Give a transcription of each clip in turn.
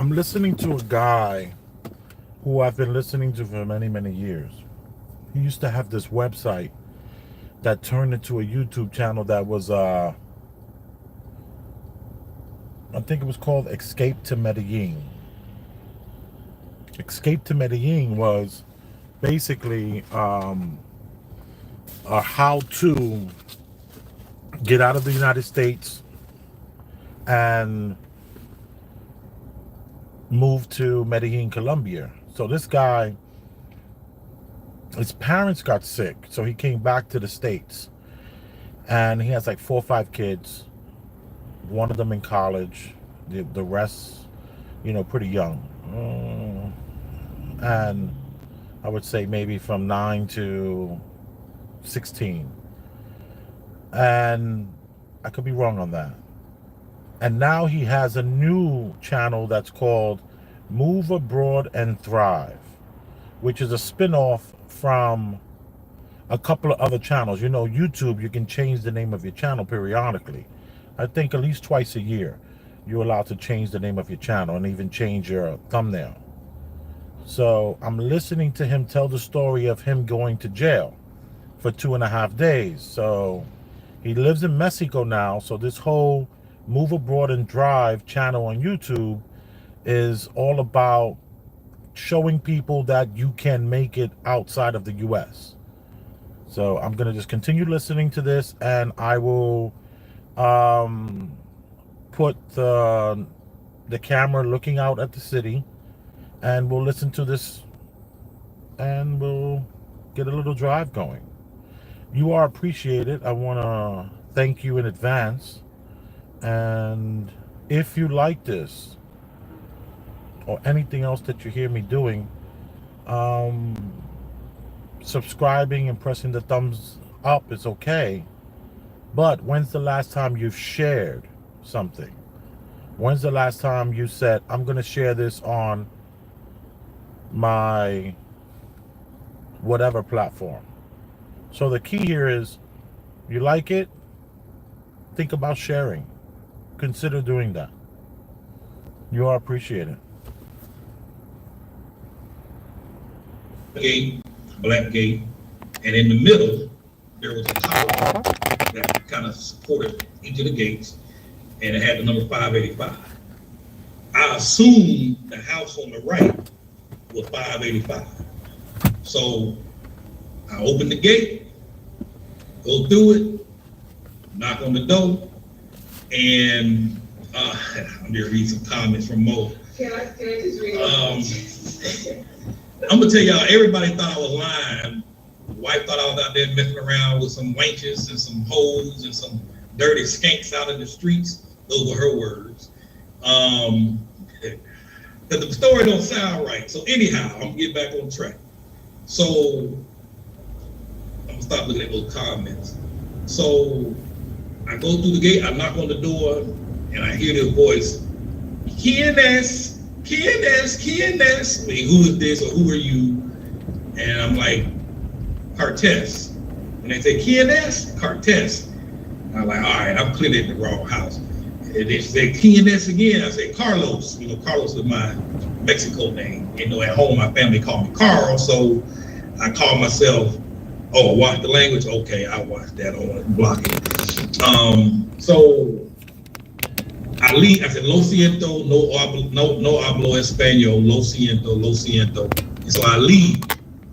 I'm listening to a guy who I've been listening to for many, many years. He used to have this website that turned into a YouTube channel that was, I think it was called Escape to Medellin. Escape to Medellin was basically a how to get out of the United States and move to Medellin, Colombia. So this guy, his parents got sick, so he came back to the States. And he has like 4 or 5 kids, one of them in college, the rest, pretty young. And I would say maybe from 9 to 16. And I could be wrong on that. And now he has a new channel that's called Move Abroad and Thrive, which is a spin-off from a couple of other channels. YouTube, you can change the name of your channel periodically. I think at least twice a year, you're allowed to change the name of your channel and even change your thumbnail. So I'm listening to him tell the story of him going to jail for 2.5 days. So he lives in Mexico now. So this whole Move Abroad and Drive channel on YouTube is all about showing people that you can make it outside of the US. So I'm going to just continue listening to this, and I will put the camera looking out at the city, and we'll listen to this, and we'll get a little drive going. You are appreciated. I want to thank you in advance. And if you like this or anything else that you hear me doing, subscribing and pressing the thumbs up is okay. But when's the last time you've shared something? When's the last time you said, I'm going to share this on my whatever platform? So the key here is, you like it, think about sharing. Consider doing that. You are appreciated. Gate, black gate, and in the middle there was a column that kind of supported each of the gates, and it had the number 585. I assumed the house on the right was 585. So I opened the gate, go through it, knock on the door, and I'm gonna read some comments from Mo. Can I just read I'm gonna tell y'all, everybody thought I was lying. The wife thought I was out there messing around with some wenches and some hoes and some dirty skanks out in the streets. Those were her words. But the story don't sound right. So anyhow, I'm gonna get back on track. So I'm gonna stop looking at those comments. So I go through the gate, I knock on the door, and I hear this voice, Kienes. I mean, who is this or who are you? And I'm like, Cartes. And they say, Kienes? Cartes. And I'm like, all right, I'm clearly in the wrong house. And they say, Kienes again. I say, Carlos. Carlos is my Mexico name. At home, my family called me Carl, so I call myself, watch the language? Okay, I'll watch that on block it. So I leave. I said, Lo siento, no hablo español, lo siento. And so I leave.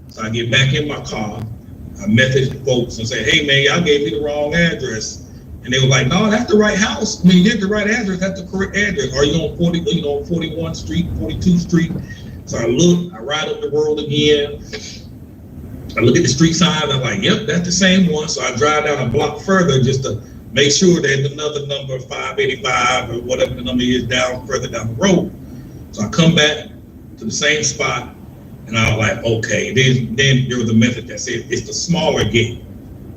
So I get back in my car. I message the folks and say, hey man, y'all gave me the wrong address. And they were like, no, that's the right house. I mean, you get the right address, that's the correct address. Are you on 41 Street, 42th Street? So I look, I ride up the road again. I look at the street signs, I'm like, yep, that's the same one. So I drive down a block further just to make sure there's another number, 585 or whatever the number is further down the road. So I come back to the same spot, and I was like, okay. Then there was a message that said it's the smaller gate.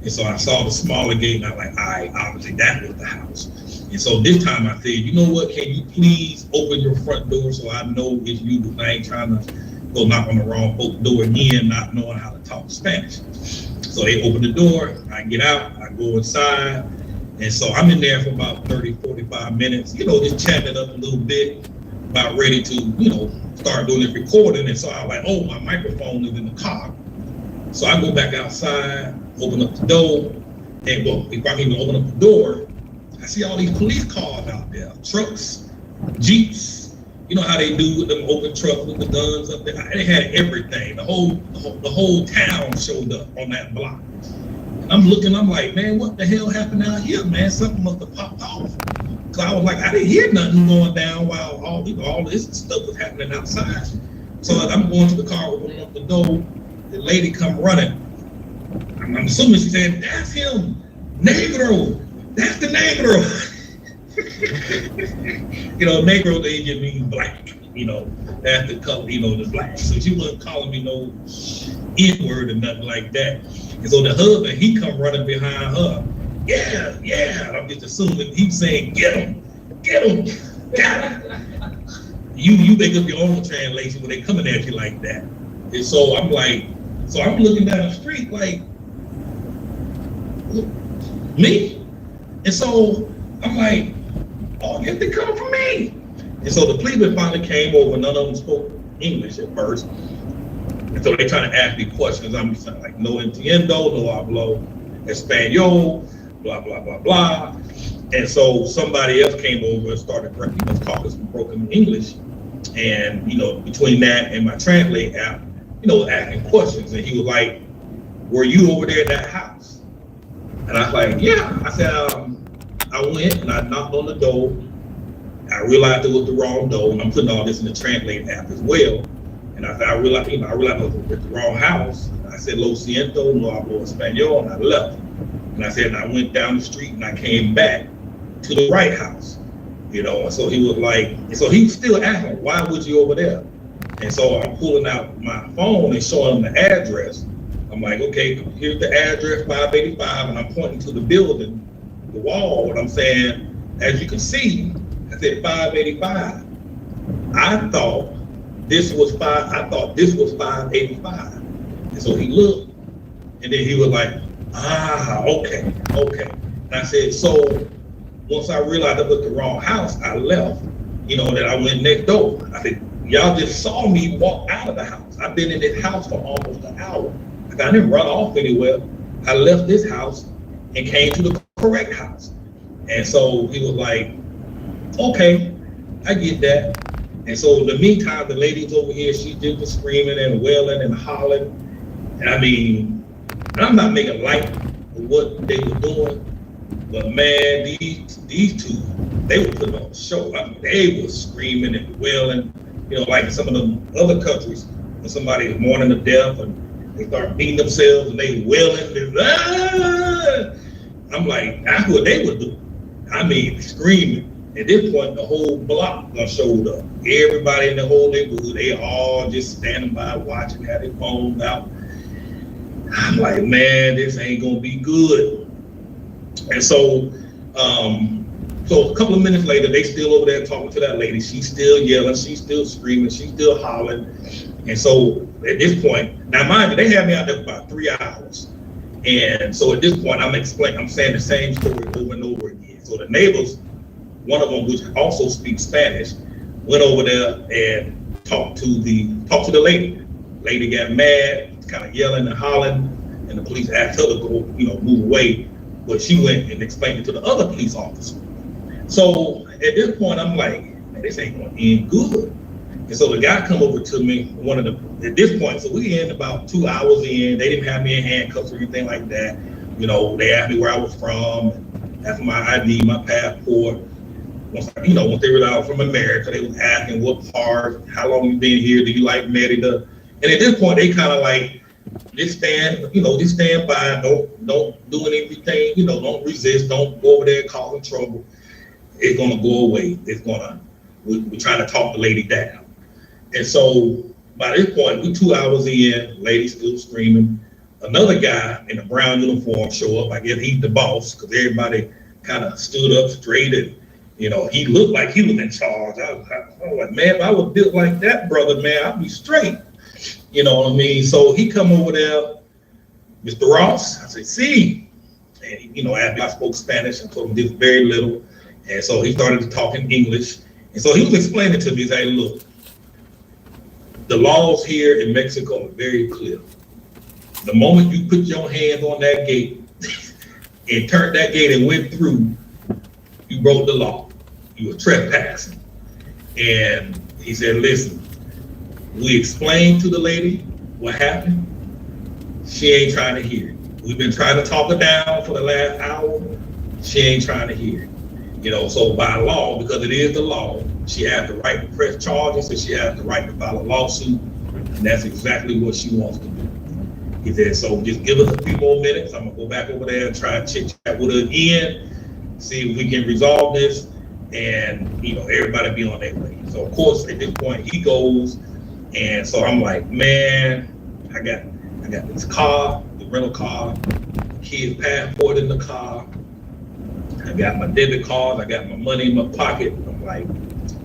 And so I saw the smaller gate, and I was like, all right, obviously that was the house. And so this time I said, you know what, can you please open your front door so I know it's you, because I ain't trying to go knock on the wrong folks' door again, not knowing how to talk Spanish. So they open the door, I get out, I go inside. And so I'm in there for about 30, 45 minutes, just chatting it up a little bit. about ready to, you know, start doing this recording. And so I was like, oh, my microphone is in the car. So I go back outside, open up the door, and well, before I can even open up the door, I see all these police cars out there, trucks, Jeeps. You know how they do with them open trucks with the guns up there. They had everything. The whole town showed up on that block. And I'm looking, I'm like, man, what the hell happened out here, man? Something must have popped off. Cause I was like, I didn't hear nothing going down while all this stuff was happening outside. So I'm going to the car, opening up the door. The lady come running. I'm assuming she said, that's him, Negro. That's the Negro. You know, Negro, they just mean black. You know, that's the color, you know, the black. So she wasn't calling me no N-word or nothing like that. And so the husband, he come running behind her. Yeah, yeah. I'm just assuming he's saying, get him, got him. You make up your own translation when they coming at you like that. And so I'm like, so I'm looking down the street like, me? And so I'm like, oh, yes, they coming for me. And so the policeman finally came over. None of them spoke English at first. And so they trying to ask me questions. I'm just like, no entiendo, no hablo español, blah, blah, blah, blah. And so somebody else came over and started talking some broken English. And, you know, between that and my translate app, you know, asking questions. And he was like, were you over there at that house? And I was like, yeah. I said, I went and I knocked on the door. I realized it was the wrong door, and I'm putting all this in the translate app as well. And I said, I realized I was at the wrong house. I said, lo siento, no hablo español, and I left. And I said, and I went down the street and I came back to the right house. You know, and so he was like, so he was still asking, why was you over there? And so I'm pulling out my phone and showing him the address. I'm like, okay, here's the address, 585, and I'm pointing to the building, the wall, and I'm saying, as you can see, I said 585. I thought this was 585. And so he looked, and then he was like, okay. And I said, so once I realized it was the wrong house, I left, you know, then I went next door. I said, y'all just saw me walk out of the house. I've been in this house for almost an hour. I didn't run off anywhere. I left this house and came to the correct house. And so he was like, okay, I get that. And so in the meantime, the ladies over here, she just was screaming and wailing and hollering. And I mean, I'm not making light of what they were doing, but man, these two, they were putting on a show. I mean, they were screaming and wailing, you know, like in some of the other countries, when somebody is mourning the death and they start beating themselves and they wailing. And, I'm like, that's what they would do. I mean, screaming. At this point, the whole block showed up. Everybody in the whole neighborhood, they all just standing by watching, had their phones out. I'm like, man, this ain't gonna be good. And so, so a couple of minutes later, they still over there talking to that lady. She's still yelling, she's still screaming, she's still hollering. And so at this point, now mind you, they had me out there for about 3 hours. And so at this point, I'm saying the same story over and over again. So the neighbors, one of them, which also speaks Spanish, went over there and talked to the lady. Lady got mad, kind of yelling and hollering, and the police asked her to go, you know, move away. But she went and explained it to the other police officer. So at this point, I'm like, man, this ain't gonna end good. And so the guy come over to me, at this point, so we in about 2 hours in, they didn't have me in handcuffs or anything like that. You know, they asked me where I was from, asked for my ID, my passport. Once they realized I was from America, they was asking what part, how long you been here, do you like Merida? And at this point, they kind of like, just stand by, don't do anything, you know, don't resist, don't go over there causing trouble. It's gonna go away. We're trying to talk the lady down. And so by this point, we 2 hours in, lady still screaming. Another guy in a brown uniform show up. I guess he's the boss, because everybody kind of stood up straight, and you know, he looked like he was in charge. I was like, man, if I was built like that, brother, man, I'd be straight. You know what I mean? So he come over there, Mr. Ross. I said, see, and you know, after I spoke Spanish, I told him this very little, and so he started talking English. And so he was explaining to me, he's like, look, the laws here in Mexico are very clear. The moment you put your hands on that gate and turned that gate and went through, you broke the law. You were trespassing. And he said, listen, we explained to the lady what happened. She ain't trying to hear it. We've been trying to talk her down for the last hour. She ain't trying to hear it. You know, so by law, because it is the law, she has the right to press charges and she has the right to file a lawsuit. And that's exactly what she wants to do. He said, so just give us a few more minutes. I'm gonna go back over there and try and chit chat with her again, see if we can resolve this, and you know, everybody be on their way. So of course, at this point, he goes, and so I'm like, man, I got this car, the rental car, the kid's passport in the car. I got my debit cards, I got my money in my pocket. I'm like,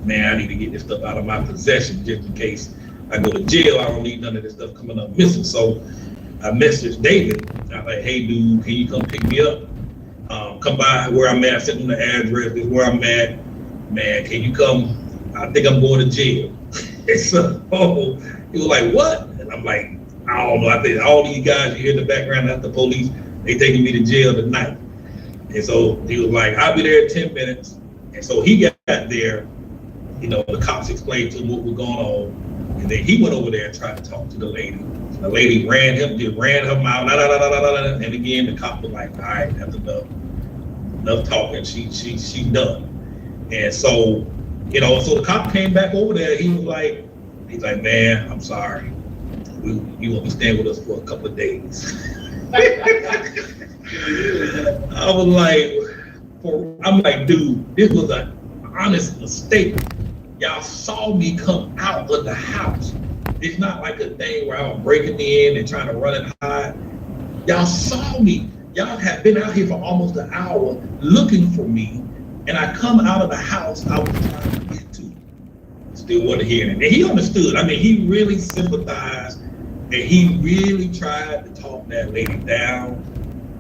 man, I need to get this stuff out of my possession just in case I go to jail. I don't need none of this stuff coming up missing. So I messaged David. I'm like, hey, dude, can you come pick me up? Come by where I'm at. I sent him the address. This is where I'm at. Man, can you come? I think I'm going to jail. And so he was like, what? And I'm like, I don't know. I think all these guys you hear in the background, that's the police. They taking me to jail tonight. And so he was like, I'll be there in 10 minutes. And so he got there. You know, the cops explained to him what was going on. And then he went over there and tried to talk to the lady. The lady ran her mouth, and again, the cop was like, all right, that's enough talking. She's done. And so, you know, so the cop came back over there. He's like, man, I'm sorry. You want to stay with us for a couple of days. I was like, I'm like, dude, this was an honest mistake. Y'all saw me come out of the house. It's not like a thing where I'm breaking in and trying to run and hide. Y'all saw me. Y'all have been out here for almost an hour looking for me, and I come out of the house I was trying to get to. Still wasn't hearing it. And he understood. I mean, he really sympathized, and he really tried to talk that lady down.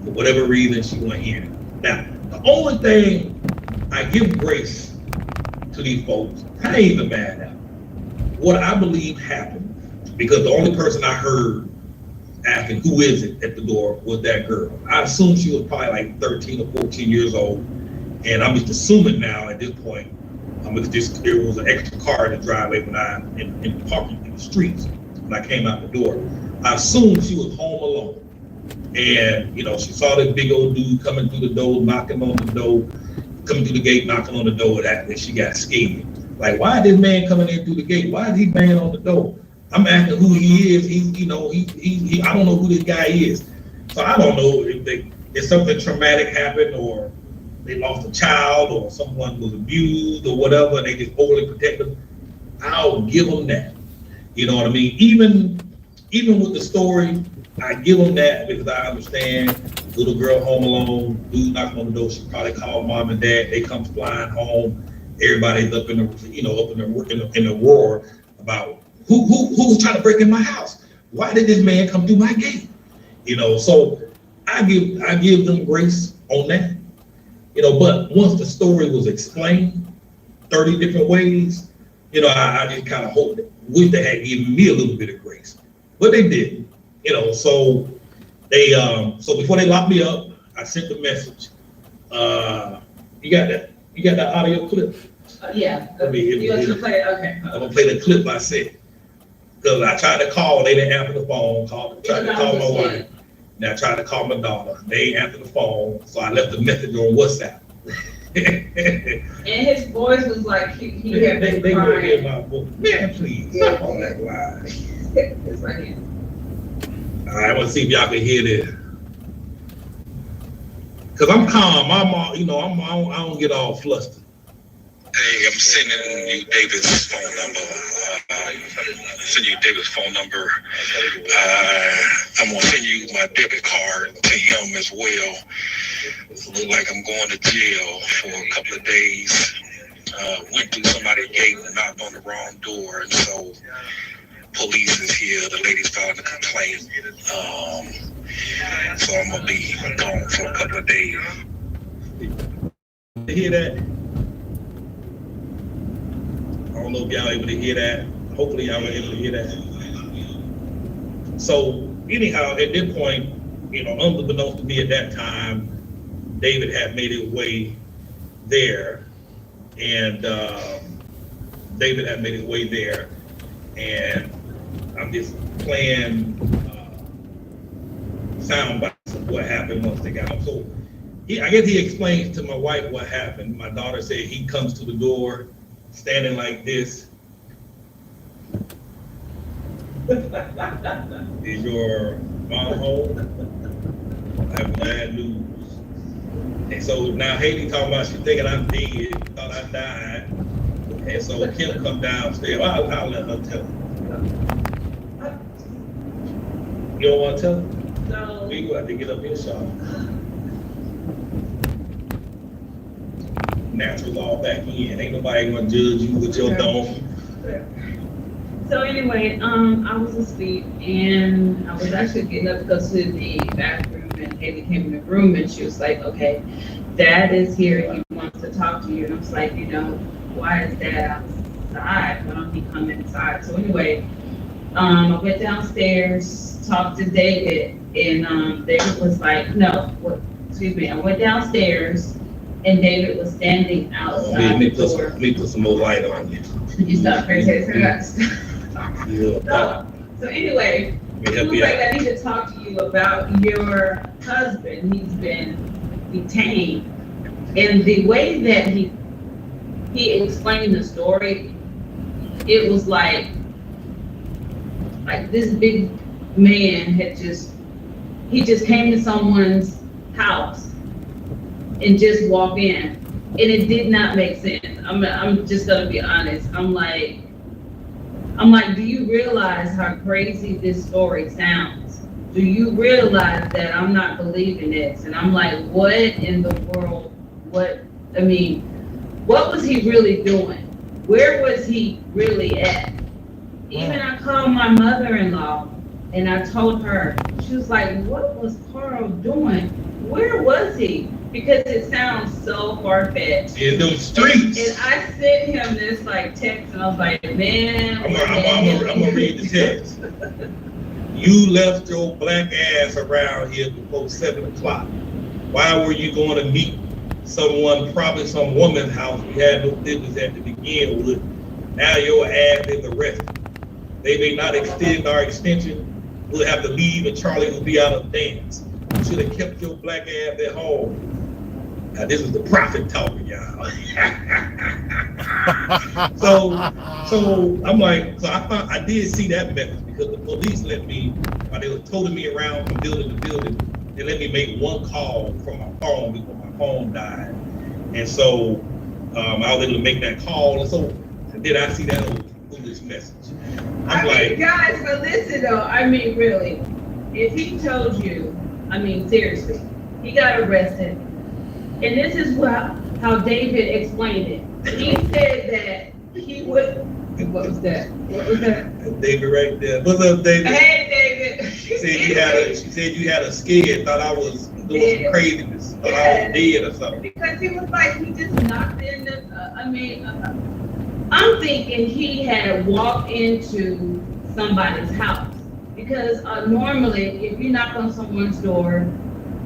For whatever reason, she wasn't hearing it. Now, the only thing I give grace to these folks, I ain't even mad at them. What I believe happened, because the only person I heard asking who is it at the door was that girl. I assume she was probably like 13 or 14 years old. And I'm just assuming now at this point, there was an extra car in the driveway when in parking in the streets when I came out the door. I assumed she was home alone. And, you know, she saw this big old dude coming through the door, knocking on the door, coming through the gate, knocking on the door, and she got scared. Like, why is this man coming in through the gate? Why is he banging on the door? I'm asking who he is. I don't know who this guy is. So I don't know if something traumatic happened, or they lost a child, or someone was abused, or whatever, and they just overly protective. I'll give them that. You know what I mean? Even with the story, I give them that because I understand. Little girl home alone, dude knocking on the door. She probably called mom and dad. They come flying home. Everybody's up in the roar about who was trying to break in my house. Why did this man come through my gate? You know, so I give them grace on that. You know, but once the story was explained 30 different ways, you know, I just kind of wish they had given me a little bit of grace, but they didn't. You know, so they so before they locked me up, I sent the message. You got that? You got that audio clip? Yeah. You want to play it? Okay. I'm gonna play the clip I sent. Because I tried to call, they didn't answer the phone. Tried to call my wife. Now I tried to call my daughter. They ain't answer the phone, so I left a message on WhatsApp. And his voice was like he had been they crying. go hear my voice. Man, please, stop on that line. It's right here. All right, I want to see if y'all can hear this. Cause I'm calm. I don't get all flustered. Hey, I'm sending you David's phone number. Send you David's phone number. I'm gonna send you my debit card to him as well. Look like I'm going to jail for a couple of days. Went through somebody's gate and knocked on the wrong door, and so police is here. The lady's filing a complaint. So I'm gonna be gone for a couple of days. You hear that? don't know if y'all able to hear that. Hopefully y'all were able to hear that. So anyhow, at this point, unbeknownst to me at that time, David had made his way there, and I'm just playing sound bites of what happened once they got home. So I guess he explains to my wife what happened. My daughter said he comes to the door, standing like this. Is your mom home? I have bad news. And so now Haley talking about she thinking I'm dead, thought I died. And so Kim come downstairs. I'll let her tell her. You don't want to tell her? So We go have to get up here, Sean. Natural law back in. Ain't nobody gonna judge you with your dome. So anyway, I was asleep and I was actually getting up to go to the bathroom, and Haley came in the room and she was like, okay, Dad is here and he wants to talk to you. And I was like, why is Dad outside? Why don't he come inside? So anyway, I went downstairs, talked to David, and David was like, I went downstairs and David was standing outside the door. Let me put some more light on you. You stop crazy. Yeah. So anyway, he was like, I need to talk to you about your husband. He's been detained. And the way that he explained the story, it was like this big man he just came to someone's house and just walked in. And it did not make sense. I'm just gonna be honest. I'm like, do you realize how crazy this story sounds? Do you realize that I'm not believing this? And I'm like, what in the world? What was he really doing? Where was he really at? Even I called my mother-in-law and I told her, she was like, what was Carl doing? Where was he? Because it sounds so far-fetched. In those streets. And I sent him this text, and I was like, man. I'm gonna read the text. You left your black ass around here before 7 o'clock. Why were you going to meet someone, probably some woman's house we had no business at to begin with? Now your ass is arrested. They may not extend our extension. We'll have to leave and Charlie will be out of dance. You should have kept your black ass at home. Now this is the prophet talking, y'all. so I'm like, I did see that message because the police let me, while they were toting me around from building to building, they let me make one call from my phone before my phone died. And so I was able to make that call. And so did I see that old foolish message? Guys, but listen though, really, if he told you, seriously, he got arrested. And this is how David explained it. He said that he would. What was that? David right there. What's up, David? Hey, David. She said you had a scare. Thought I was doing some craziness. Thought I was dead or something. Because he was like, he just knocked in the. I'm thinking he had walked into somebody's house because normally, if you knock on someone's door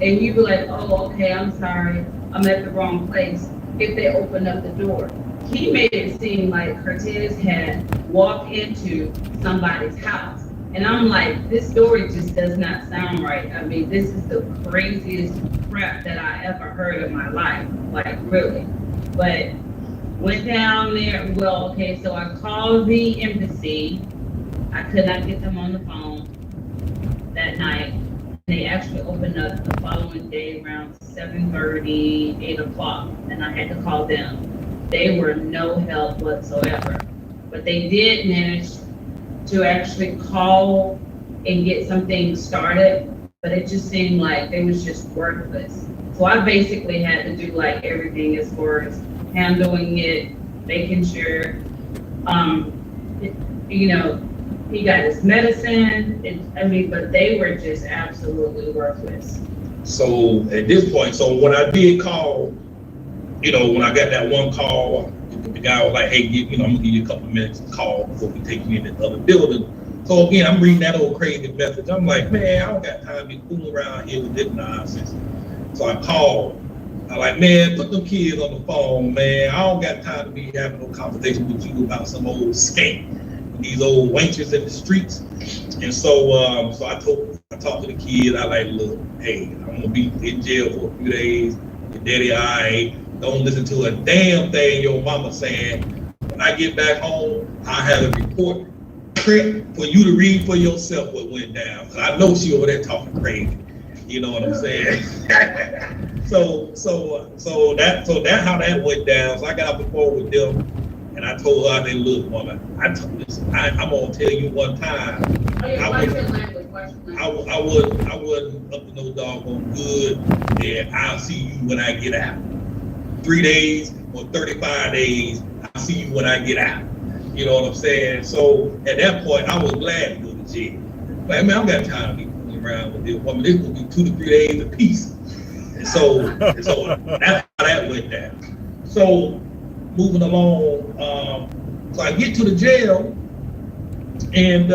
and you be like, "Oh, okay, I'm sorry, I'm at the wrong place," if they open up the door. He made it seem like Cortez had walked into somebody's house. And I'm like, this story just does not sound right. This is the craziest crap that I ever heard in my life. Really. But went down there, so I called the embassy. I could not get them on the phone that night. They actually opened up the following day around 7:30, 8 o'clock, and I had to call them. They were no help whatsoever. But they did manage to actually call and get some things started, but it just seemed like they was just worthless. So I basically had to do everything as far as handling it, making sure, he got his medicine. But they were just absolutely worthless. So at this point, when I did call, when I got that one call, guy was like, hey, I'm gonna give you a couple of minutes to call before we take you in the other building. So again, I'm reading that old crazy message. I'm like, man, I don't got time to be fooling around here with this nonsense. So I called. I'm like, man, put them kids on the phone, man. I don't got time to be having no conversation with you about some old scam. These old wenches in the streets. And so so I talked to the kid. I like, look, hey, I'm gonna be in jail for a few days. Your daddy, I don't listen to a damn thing your mama saying. When I get back home, I have a report print for you to read for yourself what went down. I know she over there talking crazy. You know what I'm saying? So that's how that went down. So I got off the phone with them, and I told her, I said, look, woman, I'm gonna tell you one time. I wasn't up to no doggone good, and I'll see you when I get out. 3 days or 35 days, I'll see you when I get out. You know what I'm saying? So at that point, I was glad to go to jail. Like, man, I don't got time to be fooling around with this woman. This will be 2 to 3 days apiece. And so that's how that went down. So moving along, so I get to the jail, and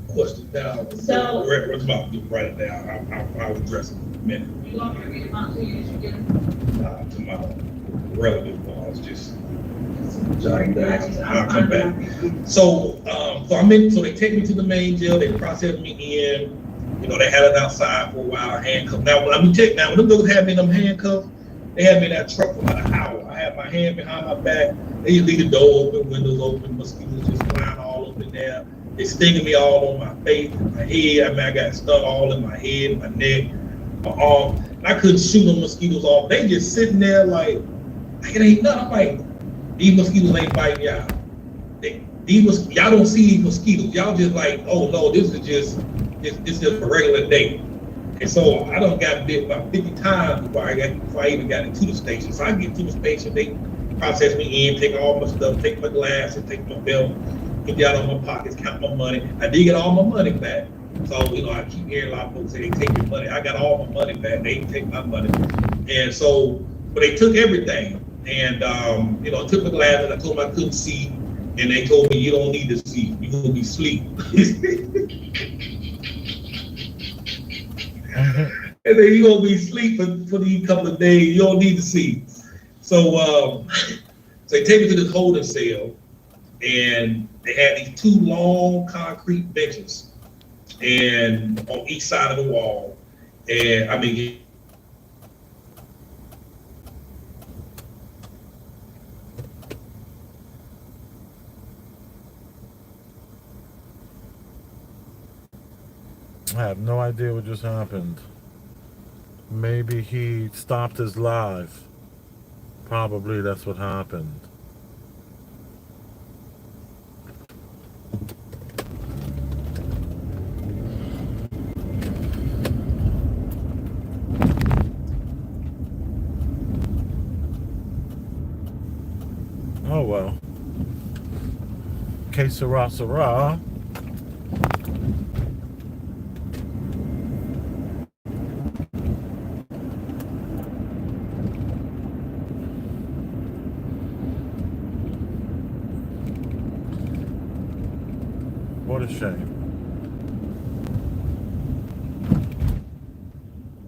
question down. So What's about to write it down? I'll address it in a minute. You want me to read them out to you? You should get them. To my relative ones, just jotting down. I'll come back. So so they take me to the main jail. They process me in. They had it outside for a while, handcuffed. Now, let me check. Now, when them dudes had me in them handcuffs, they had me in that truck for about an hour. I had my hand behind my back. They just leave the door open, windows open, mosquitoes just flying all up in there. They stinging me all on my face, my head. I mean, I got stung all in my head, my neck, my arm. And I couldn't shoot them mosquitoes off. They just sitting there like it ain't nothing. I'm like, these mosquitoes ain't biting y'all. Y'all don't see these mosquitoes. Y'all just like, oh no, this is just a regular day. And so I done got bit about 50 times before I even got into the station. So I get to the station, they process me in, take all my stuff, take my glasses, take my belt, put that on my pockets, count my money. I did get all my money back. So, I keep hearing a lot of folks say they take your money. I got all my money back. They didn't take my money. And so, but they took everything. And, I took my glasses. I told them I couldn't see. And they told me, you don't need to see. You're going to be asleep. And then you're going to be asleep for these couple of days. You don't need to see. So they take me to this holding cell. And they had these 2 long concrete benches and on each side of the wall. And I mean, I have no idea what just happened. Maybe he stopped his live. Probably that's what happened. Oh well. Que sera, sera. What a shame.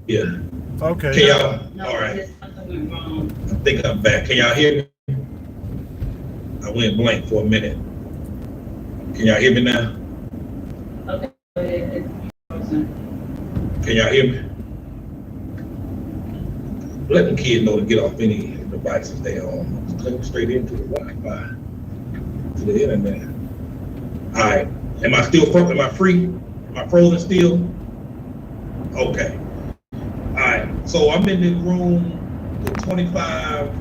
Yeah. Okay. Can y'all? No, All right. something went wrong. I think I'm back. Can y'all hear me? I went blank for a minute. Can y'all hear me now? Okay. Can y'all hear me? Let the kid know to get off any devices they on. Just click straight into the Wi-Fi, to the internet. All right. Am I still frozen? Am I free? Am I frozen still? Okay. All right. So I'm in this room with 25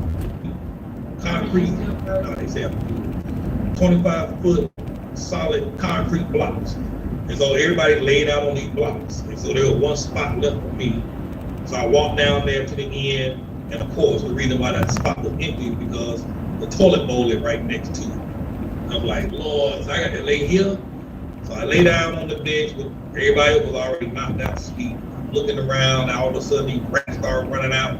concrete, no, they say 25-foot solid concrete blocks. And so everybody laid out on these blocks. And so there was one spot left for me. So I walked down there to the end. And of course, the reason why that spot was empty is because the toilet bowl is right next to it. I'm like, Lord, so I got to lay here. So I lay down on the bench with everybody was already knocked out to sleep. looking around. All of a sudden, these rats start running out,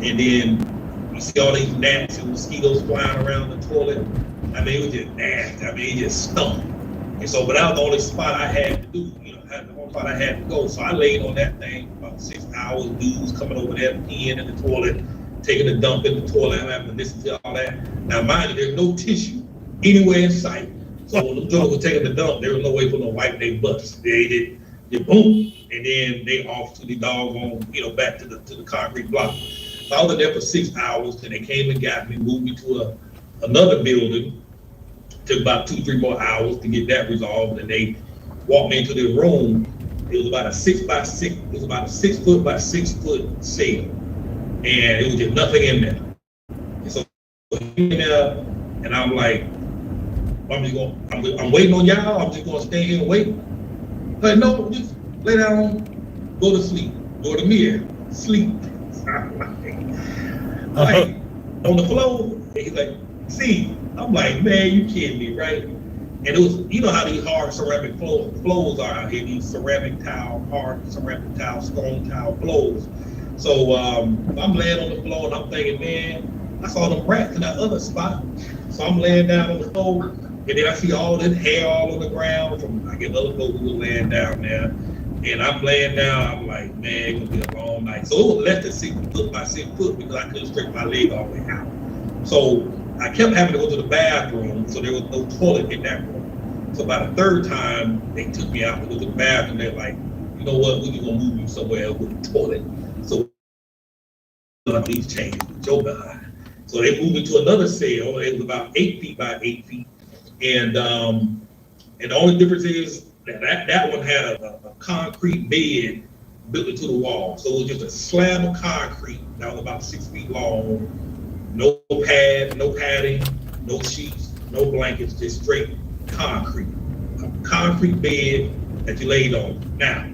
and then you see all these gnats and mosquitoes flying around the toilet. I mean, it was just nasty. I mean, it just stunk. And so, but that was the only spot I had to do. You know, the only spot I had to go. So I laid on that thing for about 6 hours. Dudes coming over there, peeing in the toilet, taking a dump in the toilet. I'm having to listen to all that. Now, mind you, there's no tissue anywhere in sight. So when the girls were taking the dump, there was no way for them to wipe their butts. They did, boom, and then they off to the doggone, back to the concrete block. So I was there for 6 hours, and they came and got me, moved me to another building. Took about 2-3 more hours to get that resolved, and they walked me into the room. It was about a 6 by 6. It was about a 6 foot by 6 foot cell, and it was just nothing in there. And so in there, and I'm like, I'm waiting on y'all. I'm just gonna stay here and wait. Like, no, just lay down, go to sleep, go to mirror, sleep. Like on the floor, he's like, see, I'm like, man, you kidding me, right? And it was, you know how these hard ceramic floors are out here, these ceramic tile, hard ceramic tile, stone tile floors. So I'm laying on the floor and I'm thinking, man, I saw them rats in that other spot. So I'm laying down on the floor, and then I see all this hair all on the ground from, I guess, other folks who were laying down there. And I'm laying down, I'm like, man, it's gonna be a long night. So it was less than 6 foot by 6 foot because I couldn't stretch my leg all the way out. So I kept having to go to the bathroom, so there was no toilet in that room. So by the third time, they took me out to go to the bathroom. They're like, you know what, we're just gonna move you somewhere else with a toilet. So these changes with your behind. So they moved me to another cell. It was about 8 feet by 8 feet. And the only difference is that one had a concrete bed built into the wall. So it was just a slab of concrete that was about 6 feet long. No pad, no padding, no sheets, no blankets, just straight concrete. A concrete bed that you laid on. Now,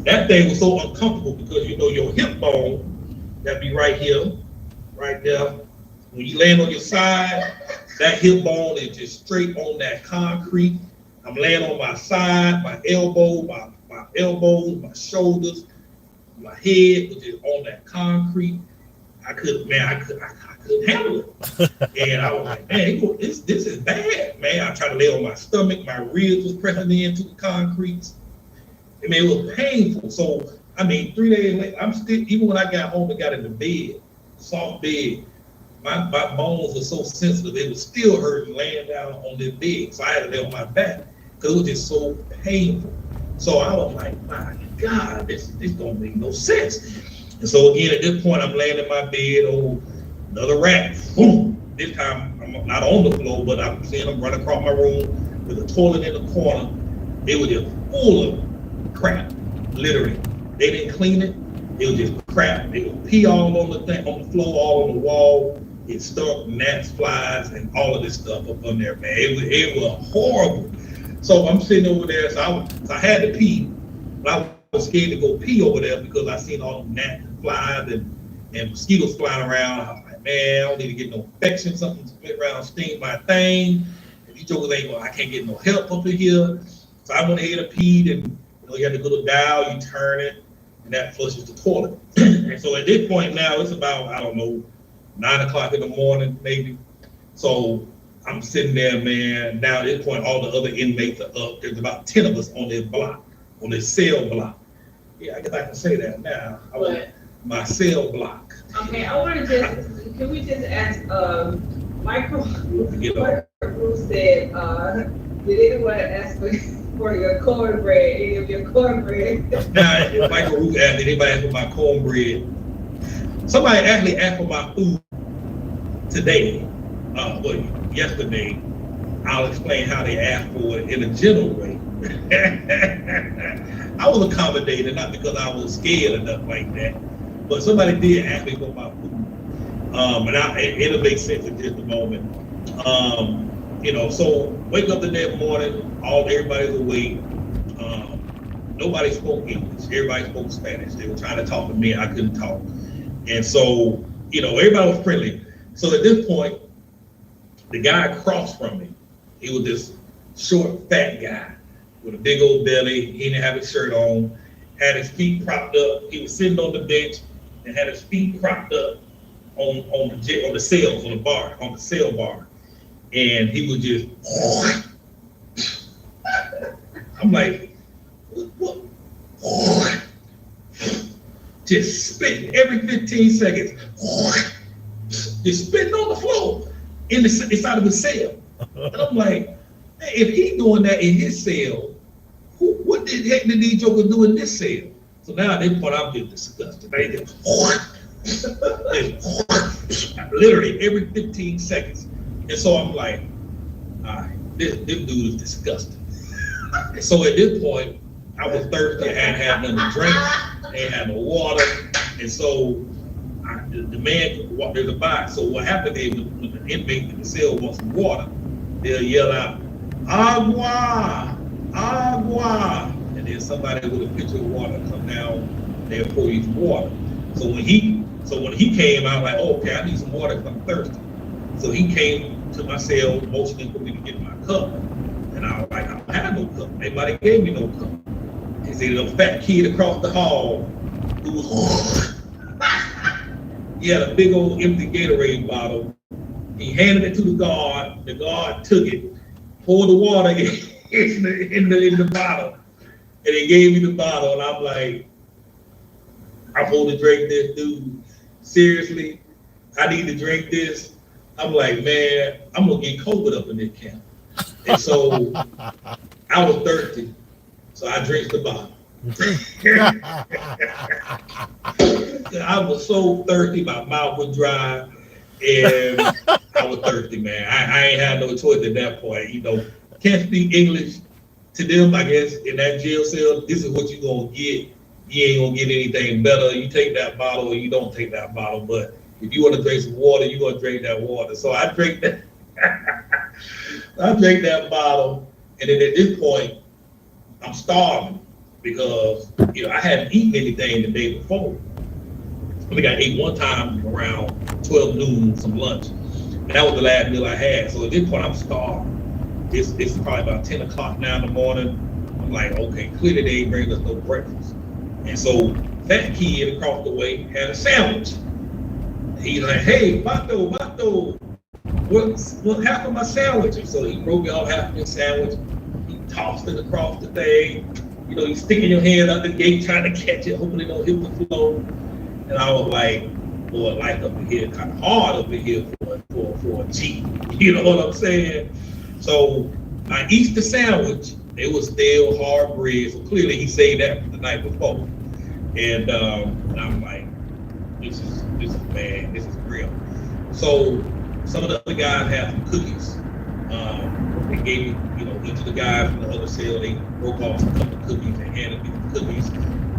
that thing was so uncomfortable because your hip bone, that'd be right here, right there. When you land on your side, that hip bone is just straight on that concrete. I'm laying on my side, my elbows, my shoulders, my head was just on that concrete. I couldn't handle it. And I was like, man, this is bad, man. I tried to lay on my stomach, my ribs was pressing into the concrete. I mean, it was painful. So, 3 days later, I'm still, even when I got home and got in the bed, soft bed, my bones were so sensitive, it was still hurting laying down on this bed. So I had to lay on my back because it was just so painful. So I was like, my God, this don't make no sense. And so again, at this point, I'm laying in my bed, another rat, boom. This time, I'm not on the floor, but I'm seeing them run across my room with a toilet in the corner. It was just full of crap, literally. They didn't clean it. It was just crap. They would pee all on the floor, all on the wall. It stunk, gnats, flies, and all of this stuff up on there, man. It was horrible. So I'm sitting over there, so I had to pee, but I was scared to go pee over there because I seen all the gnats and flies and mosquitoes flying around. I was like, man, I don't need to get no infection, something split around, sting my thing. And these jokers I can't get no help up in here. So I went ahead and peed, and you have to go to dial, you turn it, and that flushes the toilet. And so at this point now, it's about, 9 o'clock in the morning, maybe. So I'm sitting there, man. Now at this point, all the other inmates are up. There's about 10 of us on this block, on this cell block. Yeah, I guess I can say that now. My cell block. Okay, I want to can we just ask, Michael, who said, did anyone ask for your cornbread, any of your cornbread? Now, Michael Root asked, did anybody ask for my cornbread? Somebody actually asked for my food today, yesterday. I'll explain how they asked for it in a general way. I was accommodated, not because I was scared or nothing like that, but somebody did ask me for my food. And it'll make sense in just a moment. So wake up the next morning, everybody's awake. Nobody spoke English. Everybody spoke Spanish. They were trying to talk to me. I couldn't talk. And so, everybody was friendly. So at this point, the guy across from me, he was this short, fat guy with a big old belly. He didn't have his shirt on. had his feet propped up. He was sitting on the bench and had his feet propped up on the sails, on the bar, on the sail bar. And he was just, I'm like, what? Just spitting every 15 seconds. Just spitting on the floor inside of the sail. And I'm like, man, if he doing that in his sail, what the heck did these jokers do in this sail? So now at this point, I'm getting disgusted. They just literally every 15 seconds. And so I'm like, all right, this dude is disgusting. And so at this point, I was thirsty. I hadn't had nothing to drink. I ain't had no water. And so the man walked in the box. So what happened is when the inmate in the cell wants some water, they'll yell out, agua, agua. And then somebody with a pitcher of water come down, they'll pour you some water. So when he came, I was like, oh, okay, I need some water because I'm thirsty. So he came to my cell, motioning for me to get my cup. And I was like, I don't have no cup. Nobody gave me no cup. He said, a fat kid across the hall who was, he had a big old empty Gatorade bottle. He handed it to the guard. The guard took it, poured the water in the bottle, and he gave me the bottle. And I'm like, I'm supposed to drink this, dude. Seriously, I need to drink this. I'm like, man, I'm gonna get COVID up in this camp. And so I was thirsty, so I drank the bottle. I was so thirsty, my mouth was dry, and I was thirsty, man. I ain't had no choice at that point. You know, can't speak English to them, I guess, in that jail cell. This is what you're gonna get. You ain't gonna get anything better. You take that bottle or you don't take that bottle. But if you want to drink some water, you're gonna drink that water. So I drank that. I drank that bottle, and then at this point, I'm starving because I hadn't eaten anything the day before. I think I ate one time around 12 noon, some lunch, and that was the last meal I had. So at this point, I'm starved. It's probably about 10 o'clock now in the morning. I'm like, okay, clearly they ain't bringing us no breakfast. And so that kid across the way had a sandwich. He's like, hey, Bato, what half of my sandwich? And so he broke out half of his sandwich. He tossed it across the thing. He's sticking your hand out the gate trying to catch it, hoping it don't hit the floor. And I was like, boy, life up in here kind of hard up in here for a G. You know what I'm saying? So I eat the sandwich. It was stale, hard bread. So clearly he saved that from the night before. And I'm like, this is bad. This is real. So some of the other guys had some cookies. They gave me, each of the guys from the other cell, they broke off a couple of cookies and handed me the cookies.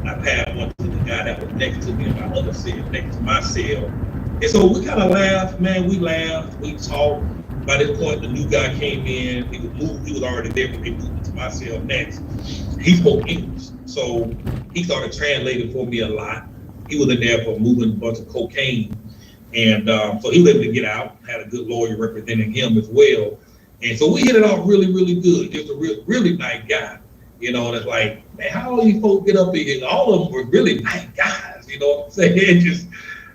I passed one to the guy that was next to me in my other cell, next to my cell. And so we kind of laughed, man. We laughed, we talked. By this point, the new guy came in. He was already there, but they moved into my cell next. He spoke English, so he started translating for me a lot. He was in there for moving a bunch of cocaine. And so he was able to get out, had a good lawyer representing him as well. And so we hit it off really, really good. Just a really nice guy. And it's like, man, how all these folks get up in here? All of them were really nice guys, you know what I'm saying? Just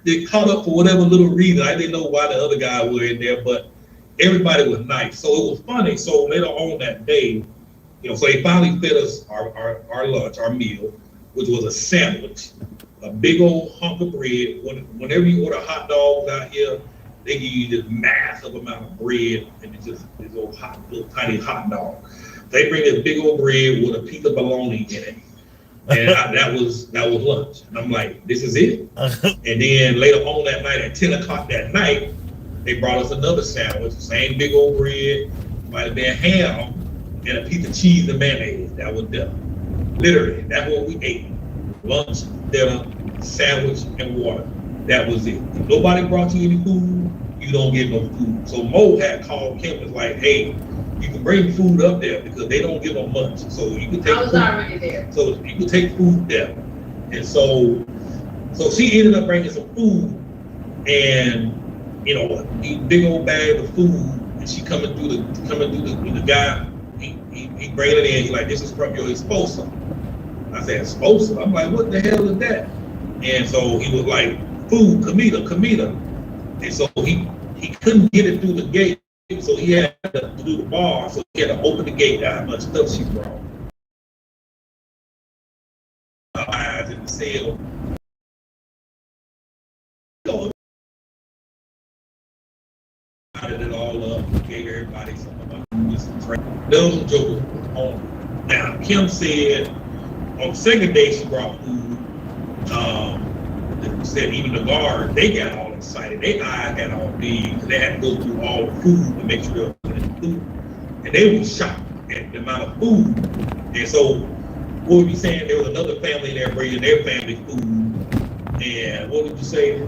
they caught up for whatever little reason. I didn't know why the other guy were in there, but everybody was nice. So it was funny. So later on that day, so they finally fed us our lunch, our meal, which was a sandwich, a big old hunk of bread. Whenever you order hot dogs out here, they give you this massive amount of bread, and it's just this little tiny hot dog. They bring this big old bread with a piece of bologna in it, and that was lunch. And I'm like, this is it. And then later on that night, at 10 o'clock that night, they brought us another sandwich, same big old bread, might have been ham, and a piece of cheese and mayonnaise. That was dinner. Literally, that's what we ate. Lunch, dinner, sandwich, and water. That was it. If nobody brought you any food, you don't get no food. So Mo had called Kim and was like, hey, you can bring food up there because they don't give them much. So you can take I was food. already there. So you can take food there. And so she ended up bringing some food and these big old bags of food, and she coming through the guy, he bringing it in, he's like, this is from your esposa. I said, explosive? I'm like, what the hell is that? And so he was like, food, comida. And so he couldn't get it through the gate, so he had to do the bar, so he had to open the gate, how much stuff she brought. Eyes in the cell. Added it all up, gave everybody some drink. Those jokers on. Now, Kim said on the second day she brought food. Said even the guards, they got all excited. Their eyes got all big because they had to go through all the food to make sure there was enough food. And they were shocked at the amount of food. And so, what were you saying? There was another family there bringing their family food. And what did you say?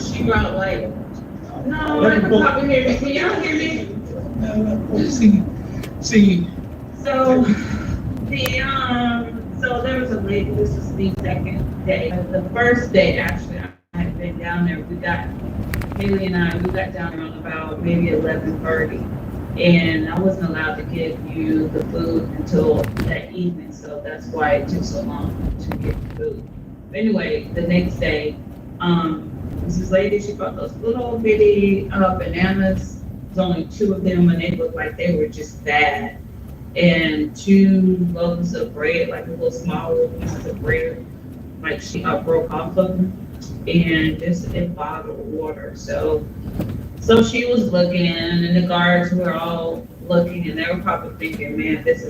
She brought like, no, I can probably hear me. Can y'all hear me? See. So so there was a lady. This was the second day. The first day, actually, I had been down there. Haley and I, we got down around about maybe 11:30, and I wasn't allowed to give you the food until that evening. So that's why it took so long to get the food. But anyway, the next day, this lady, she brought those little bitty bananas. There's only 2 of them, and they looked like they were just bad. And 2 loaves of bread, like a little small little pieces of bread, like she broke off of them, and just a bottle of water. So she was looking, and the guards were all looking, and they were probably thinking, man, this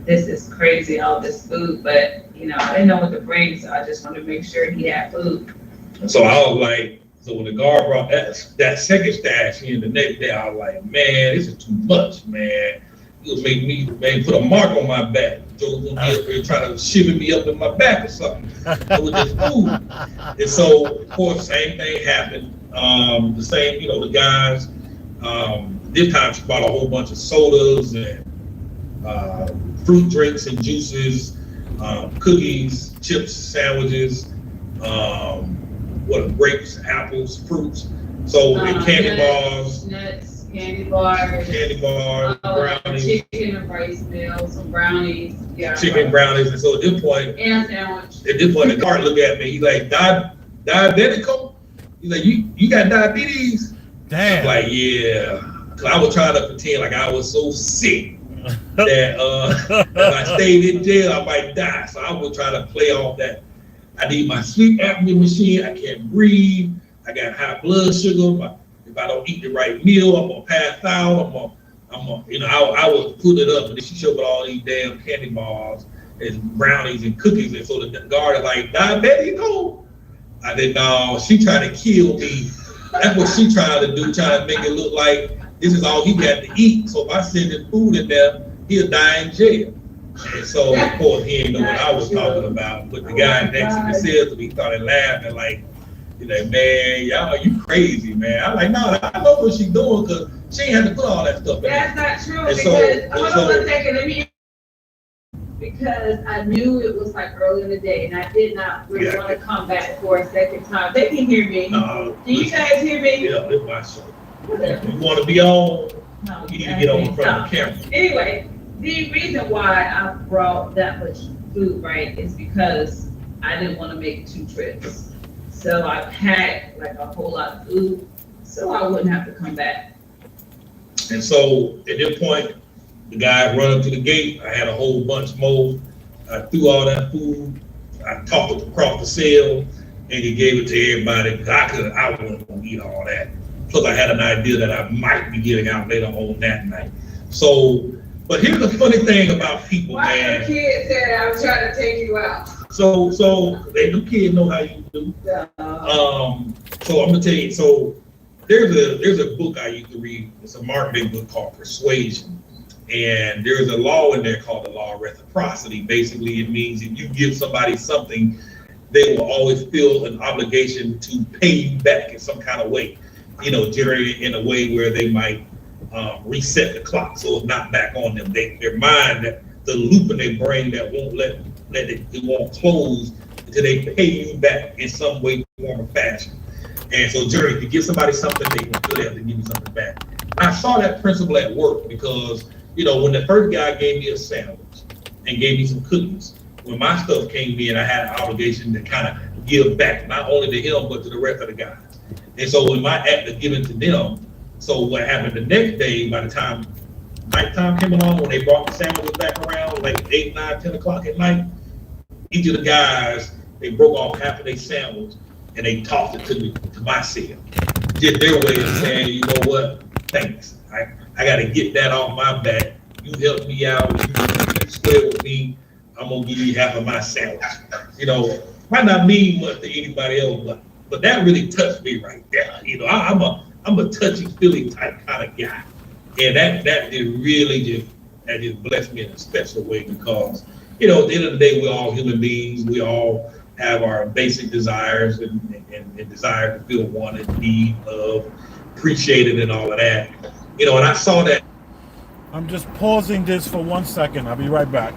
is crazy, all this food. But I didn't know what to bring, so I just wanted to make sure he had food. So I was like, so when the guard brought that second stash in the next day, I was like, man, this is too much, man. It'll make me, man, put a mark on my back. Joe's gonna be up here trying to shiver me up in my back or something with this food. And so, of course, same thing happened. The same, the guys. This time she bought a whole bunch of sodas and fruit drinks and juices, cookies, chips, sandwiches, grapes, apples, fruits. So and candy bars. Nuts. Candy bars, brownies, chicken and rice meals, some brownies, chicken brownies. And so at this point, and sandwich. At this point, the guard looked at me. He's like, diabetical? He's like, you got diabetes? Damn. I'm like, yeah. Cause I was trying to pretend like I was so sick that if I stayed in jail, I might die. So I was trying to play off that. I need my sleep apnea machine. I can't breathe. I got high blood sugar. If I don't eat the right meal, I'm gonna pass out. I would put it up, and then she showed all these damn candy bars and brownies and cookies, and so the guard is like, diabetic, no. I said, no, she trying to kill me. That's what she trying to do, trying to make it look like this is all he got to eat. So if I send his food in there, he'll die in jail. And so of course he didn't know what I was talking about, but the guy next to me said to me, started laughing like, he's like, man, y'all, you crazy, man. I'm like, no, I know what she's doing because she ain't had to put all that stuff in. That's not true, and because, hold on one second, let me, because I knew it was like early in the day, and I did not really want to come back for a second time. They can hear me. Can you guys hear me? Yeah, it's my show. You want to be on? No, you need to get on in front of the camera. Anyway, the reason why I brought that much food, right, is because I didn't want to make 2 trips. So I packed like a whole lot of food so I wouldn't have to come back. And so at this point, the guy run up to the gate. I had a whole bunch more. I threw all that food. I tossed it across the cell and he gave it to everybody because I wasn't going to eat all that. Plus I had an idea that I might be getting out later on that night. So, but here's the funny thing about people, why man. Why the kid said I was trying to take you out? So the kids know how you do. So I'm gonna tell you. So there's a book I used to read. It's a marketing book called Persuasion, and there's a law in there called the law of reciprocity. Basically, it means if you give somebody something, they will always feel an obligation to pay you back in some kind of way. Generally in a way where they might reset the clock so it's not back on them. Their mind, that the loop in their brain that won't let it won't close until they pay you back in some way, form, or fashion. And so, Jerry, if you give somebody something, they will feel they have to give you something back. I saw that principle at work because, when the first guy gave me a sandwich and gave me some cookies, when my stuff came in, I had an obligation to kind of give back, not only to him, but to the rest of the guys. And so when my act of giving to them, so what happened the next day, by the time nighttime came along, when they brought the sandwiches back around, like 8, 9, 10 o'clock at night, each of the guys, they broke off half of their sandwich and they tossed it to me, to my cell. Just their way of saying, you know what, thanks. I got to get that off my back. You helped me out. You square with me. I'm going to give you half of my sandwich. You know, might not mean much to anybody else, but that really touched me right there. You know, I'm a touchy-feely type kind of guy. And that just blessed me in a special way because, you know, at the end of the day, we're all human beings. We all have our basic desires and desire to feel wanted, need, loved, appreciated, and all of that. You know, and I saw that. I'm just pausing this for 1 second. I'll be right back.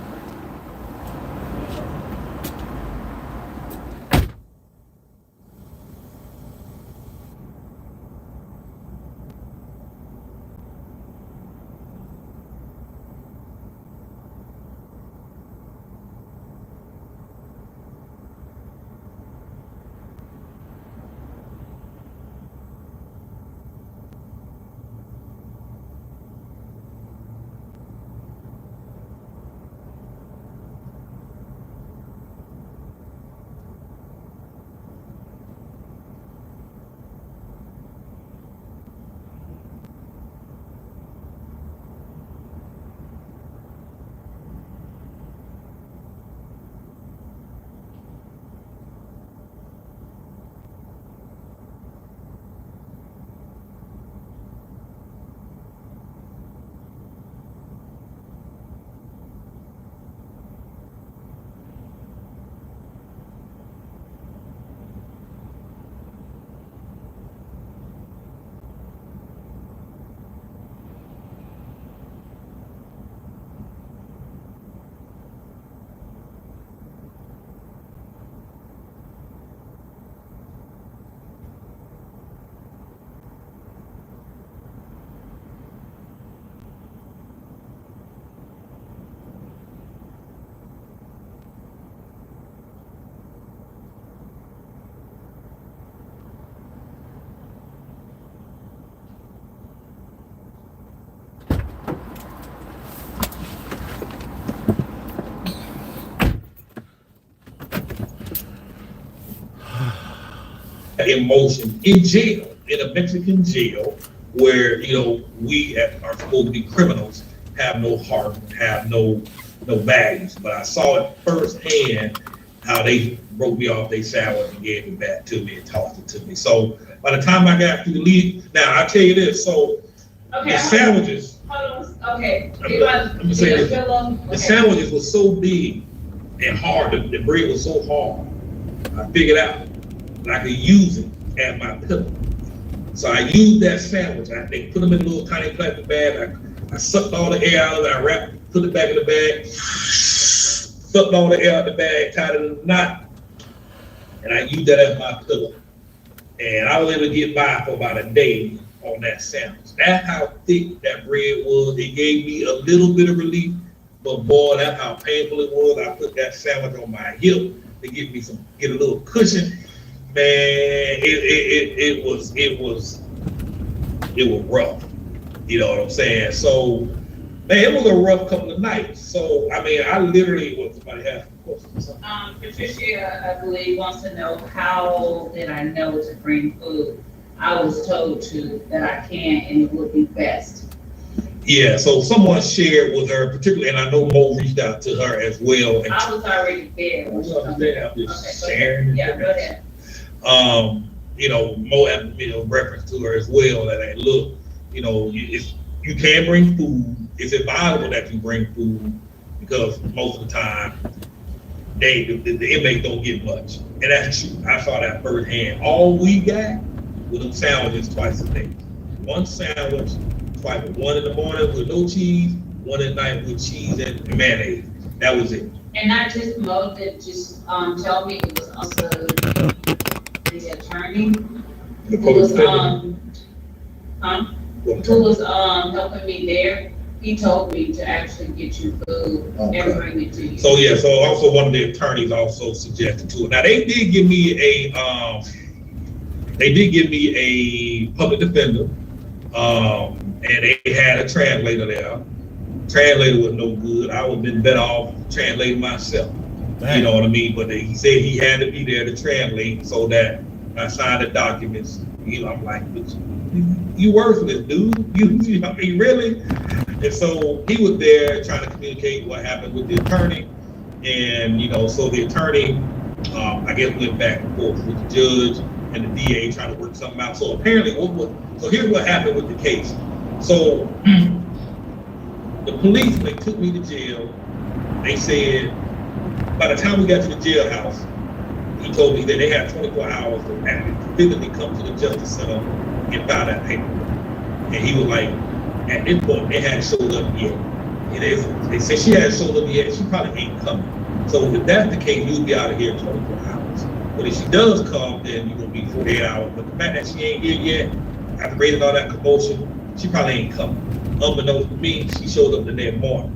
Emotion in jail, in a Mexican jail, where, you know, we are supposed to be criminals, have no heart, have no values. But I saw it firsthand how they broke me off their sandwich and gave it back to me and tossed it to me. So by the time I got through the lead, now I tell you this, so the sandwiches. Hold on. Okay. The sandwiches were so big and hard, the bread was so hard. I figured out that I could use it as my pillow. So I used that sandwich. They put them in a little tiny plastic bag. I sucked all the air out of it. I wrapped, put it back in the bag, sucked all the air out of the bag, tied it in a knot, and I used that as my pillow. And I was able to get by for about a day on that sandwich. That's how thick that bread was. It gave me a little bit of relief, but boy, that's how painful it was. I put that sandwich on my hip to get a little cushion. Man, it was rough. You know what I'm saying? So, man, it was a rough couple of nights. So, I mean, I literally, somebody asked a question. Patricia, I believe, wants to know, how did I know to bring food? I was told that I can, and it would be best. Yeah, so someone shared with her, particularly, and I know Mo reached out to her as well. And I was already there. I'm just sharing. Yeah, go ahead. You know, Mo had made a reference to her as well, that, hey, look, you know, you can bring food. It's advisable that you bring food because most of the time, the inmates don't get much. And that's true. I saw that firsthand. All we got were them sandwiches twice a day. One sandwich, twice, one in the morning with no cheese, one at night with cheese and mayonnaise. That was it. And not just Mo that just told me, it was also the attorney who was helping me there. he told me to actually get you food and bring it to you. So yeah, so also one of the attorneys also suggested to it. Now they did give me a public defender, and they had a translator there. Translator was no good. I would have been better off translating myself. Dang. You know what I mean? But he said he had to be there to translate so that I signed the documents. You know, I'm like, you worthless, dude. You know, really? And so he was there trying to communicate what happened with the attorney. And, you know, so the attorney, I guess, went back and forth with the judge and the DA trying to work something out. So apparently, so here's what happened with the case. So the police, when they took me to jail, they said, by the time we got to the jailhouse, he told me that they had 24 hours to actually physically come to the Justice Center and file that paper. And he was like, at this point, they hadn't showed up yet. And they said she hadn't showed up yet, she probably ain't coming. So if that's the case, you'll be out of here in 24 hours. But if she does come, then you're gonna be 48 hours. But the fact that she ain't here yet, after raising all that commotion, she probably ain't coming. Unbeknownst to me, she showed up the next morning.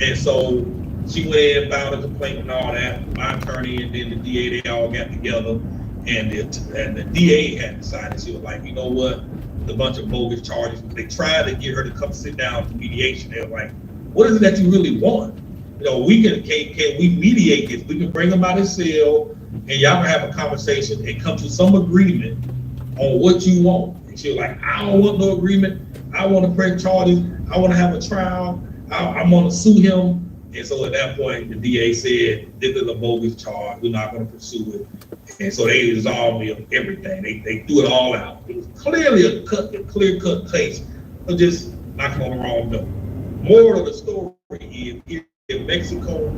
And so she went in and filed a complaint and all that. My attorney and then the DA, they all got together, and the DA had decided, she was like, you know what, a bunch of bogus charges. They tried to get her to come sit down to mediation. They were like, what is it that you really want? You know, can we mediate this? We can bring them out of cell, and y'all can have a conversation and come to some agreement on what you want. And she was like, I don't want no agreement. I want to press charges. I want to have a trial. I want to sue him. And so at that point, the DA said, this is a bogus charge. We're not going to pursue it. And so they dissolved me of everything. They threw it all out. It was clearly a clear-cut case of just knocking on the wrong door. Moral of the story is, here in Mexico,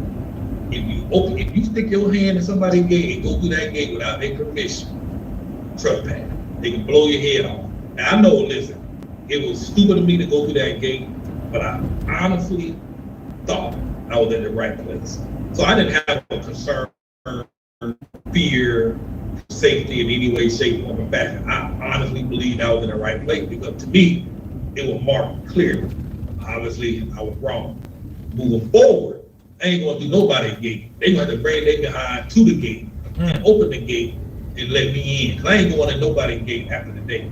if you stick your hand in somebody's gate and go through that gate without their permission, trespass. They can blow your head off. Now I know, listen, it was stupid of me to go through that gate, but I honestly thought I was in the right place. So I didn't have a concern, fear, safety in any way, shape, form, or fashion. I honestly believed I was in the right place because to me, it was marked clearly. Obviously, I was wrong. Moving forward, I ain't gonna do nobody's gate. They gonna have to bring their behind to the gate and open the gate and let me in. Cause I ain't going in nobody's gate after the day.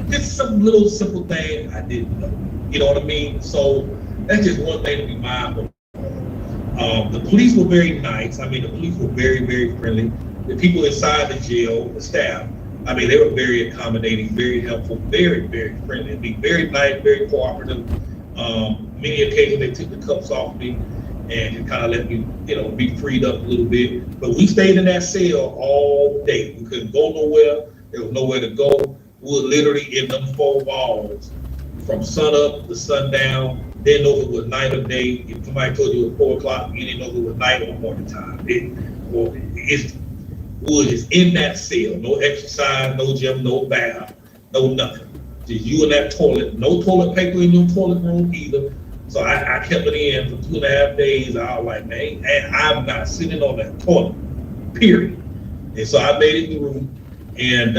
Just some little simple thing I didn't know. You know what I mean? So that's just one thing to be mindful. The police were very nice. I mean, the police were very, very friendly. The people inside the jail, the staff, I mean, they were very accommodating, very helpful, very, very friendly. I mean, very nice, very cooperative. Many occasions they took the cuffs off me and kind of let me, you know, be freed up a little bit. But we stayed in that cell all day. We couldn't go nowhere. There was nowhere to go. We were literally in them four walls from sun up to sundown. Didn't know if it was night or day. If somebody told you it was 4 o'clock, you didn't know if it was night or morning time. It's in that cell. No exercise, no gym, no bath, no nothing. Just you in that toilet. No toilet paper in your toilet room either. So I kept it in for 2.5 days. I was like, man, I'm not sitting on that toilet, period. And so I made it through. And,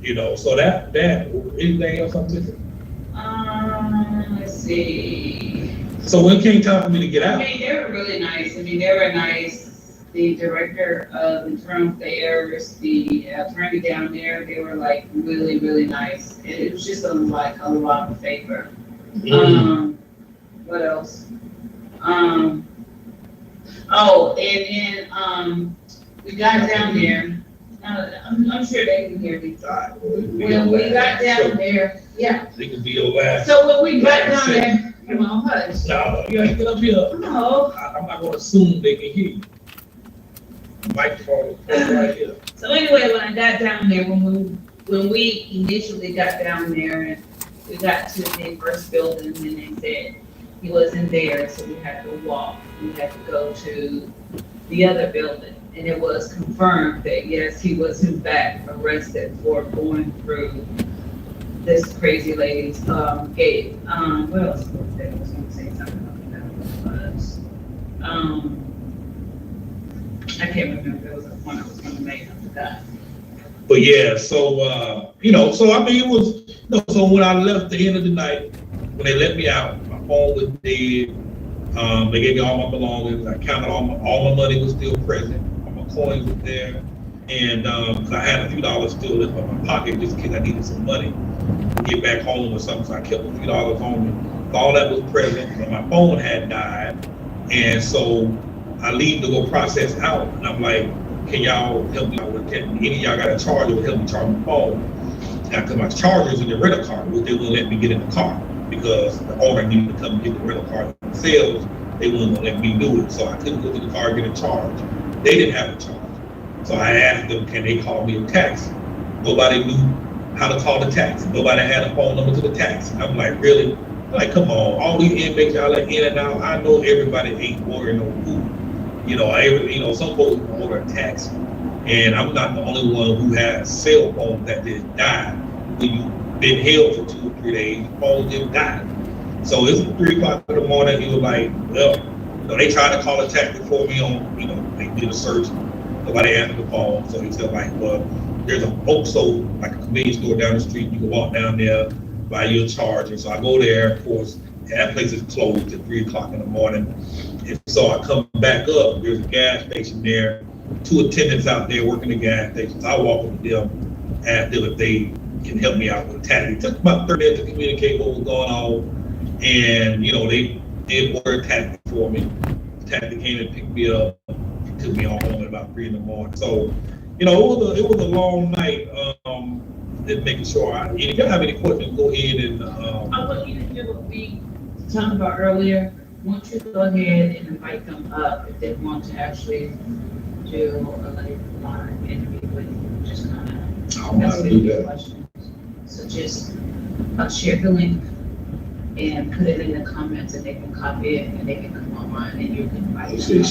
you know, so that anything else I'm missing? Let's see. So when came time for me to get out? I mean, they were really nice. I mean, they were nice. The director of the Trump Fairs, the attorney down there, they were like really, really nice. And it was just a lot of favor. What else? We got down there. I'm sure they can hear me. When we got down there, yeah. They can be your last. So when we got down there, come on, hush. No, you gotta get up here. No. I'm not gonna assume they can hear you. The microphone is right here. So anyway, when I got down there, when we initially got down there and we got to the first building and they said he wasn't there, so we had to walk. We had to go to the other building. And it was confirmed that yes, he was in fact arrested for going through this crazy lady's gate. What else was there? I was gonna say something about that. I can't remember. There was a point I was gonna make. I forgot. But yeah, so you know, so I mean, it was. You know, so when I left the end of the night, when they let me out, my phone was dead. They gave me all my belongings. I counted all my money was still present. All my coins were there. And 'cause I had a few dollars still in my pocket just in case I needed some money to get back home or something. So I kept a few dollars on me. All that was present, but my phone had died. And so I leave to go process out. And I'm like, can y'all help me out with, can any of y'all got a charger that help me charge my phone? Now, because my charger's in the rental car, which they wouldn't let me get in the car because the owner needed to come and get the rental car themselves. They wouldn't let me do it. So I couldn't go to the car and get a charge. They didn't have a charge. So I asked them, can they call me a taxi? Nobody knew how to call the taxi. Nobody had a phone number to the taxi. I'm like, really? Like, come on, all these inmates y'all like in and out. I know everybody ain't ordering no food. Some folks order a taxi. And I'm not the only one who has cell phones that just died. When you've been held for 2 or 3 days, phones just died. So it's 3 o'clock in the morning. He was like, well, they tried to call a taxi for me on, they did a search. Nobody answered the phone. So he said, like, well, there's a OXO, like a convenience store down the street. You can walk down there, buy your charger. So I go there, of course, that place is closed at 3 o'clock in the morning. And so I come back up, there's a gas station there, 2 attendants out there working the gas station. So I walk up to them, ask them if they can help me out with a taxi. It took about 30 minutes to communicate what was going on. And, they did order a taxi for me. The taxi came and picked me up. It took me home at about 3 in the morning. So, it was a long night. Just making sure. If you have any questions, go ahead and. I want you to do what we talked about earlier. I want you to go ahead and invite them up if they want to actually do a live interview with you. Just kind of. I don't know how to do that. Questions. So just share the link and put it in the comments, and they can copy it and they can come online and you can invite them.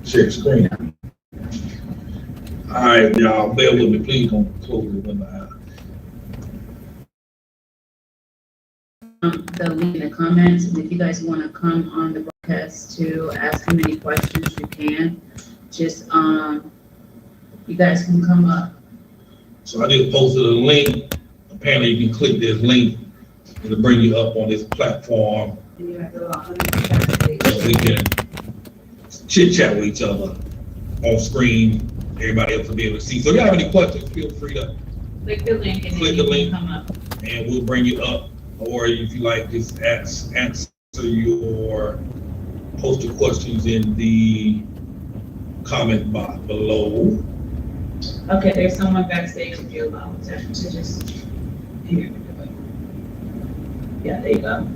Share screen. All right, y'all, bear with me. Please don't close the window. The link in the comments, and if you guys want to come on the broadcast to ask him any questions, you can. Just you guys can come up. So I just posted a link. Apparently, you can click this link. It'll bring you up on this platform. And you have to log on to the chat page. So we can chit chat with each other on screen. Everybody else will be able to see. So if you have any questions, feel free to Click the link and click then the you link. can come up. And we'll bring you up. Or if you like, just answer your posted questions in the comment box below. Okay, there's someone backstage if you allow them to just here. Yeah, there you go.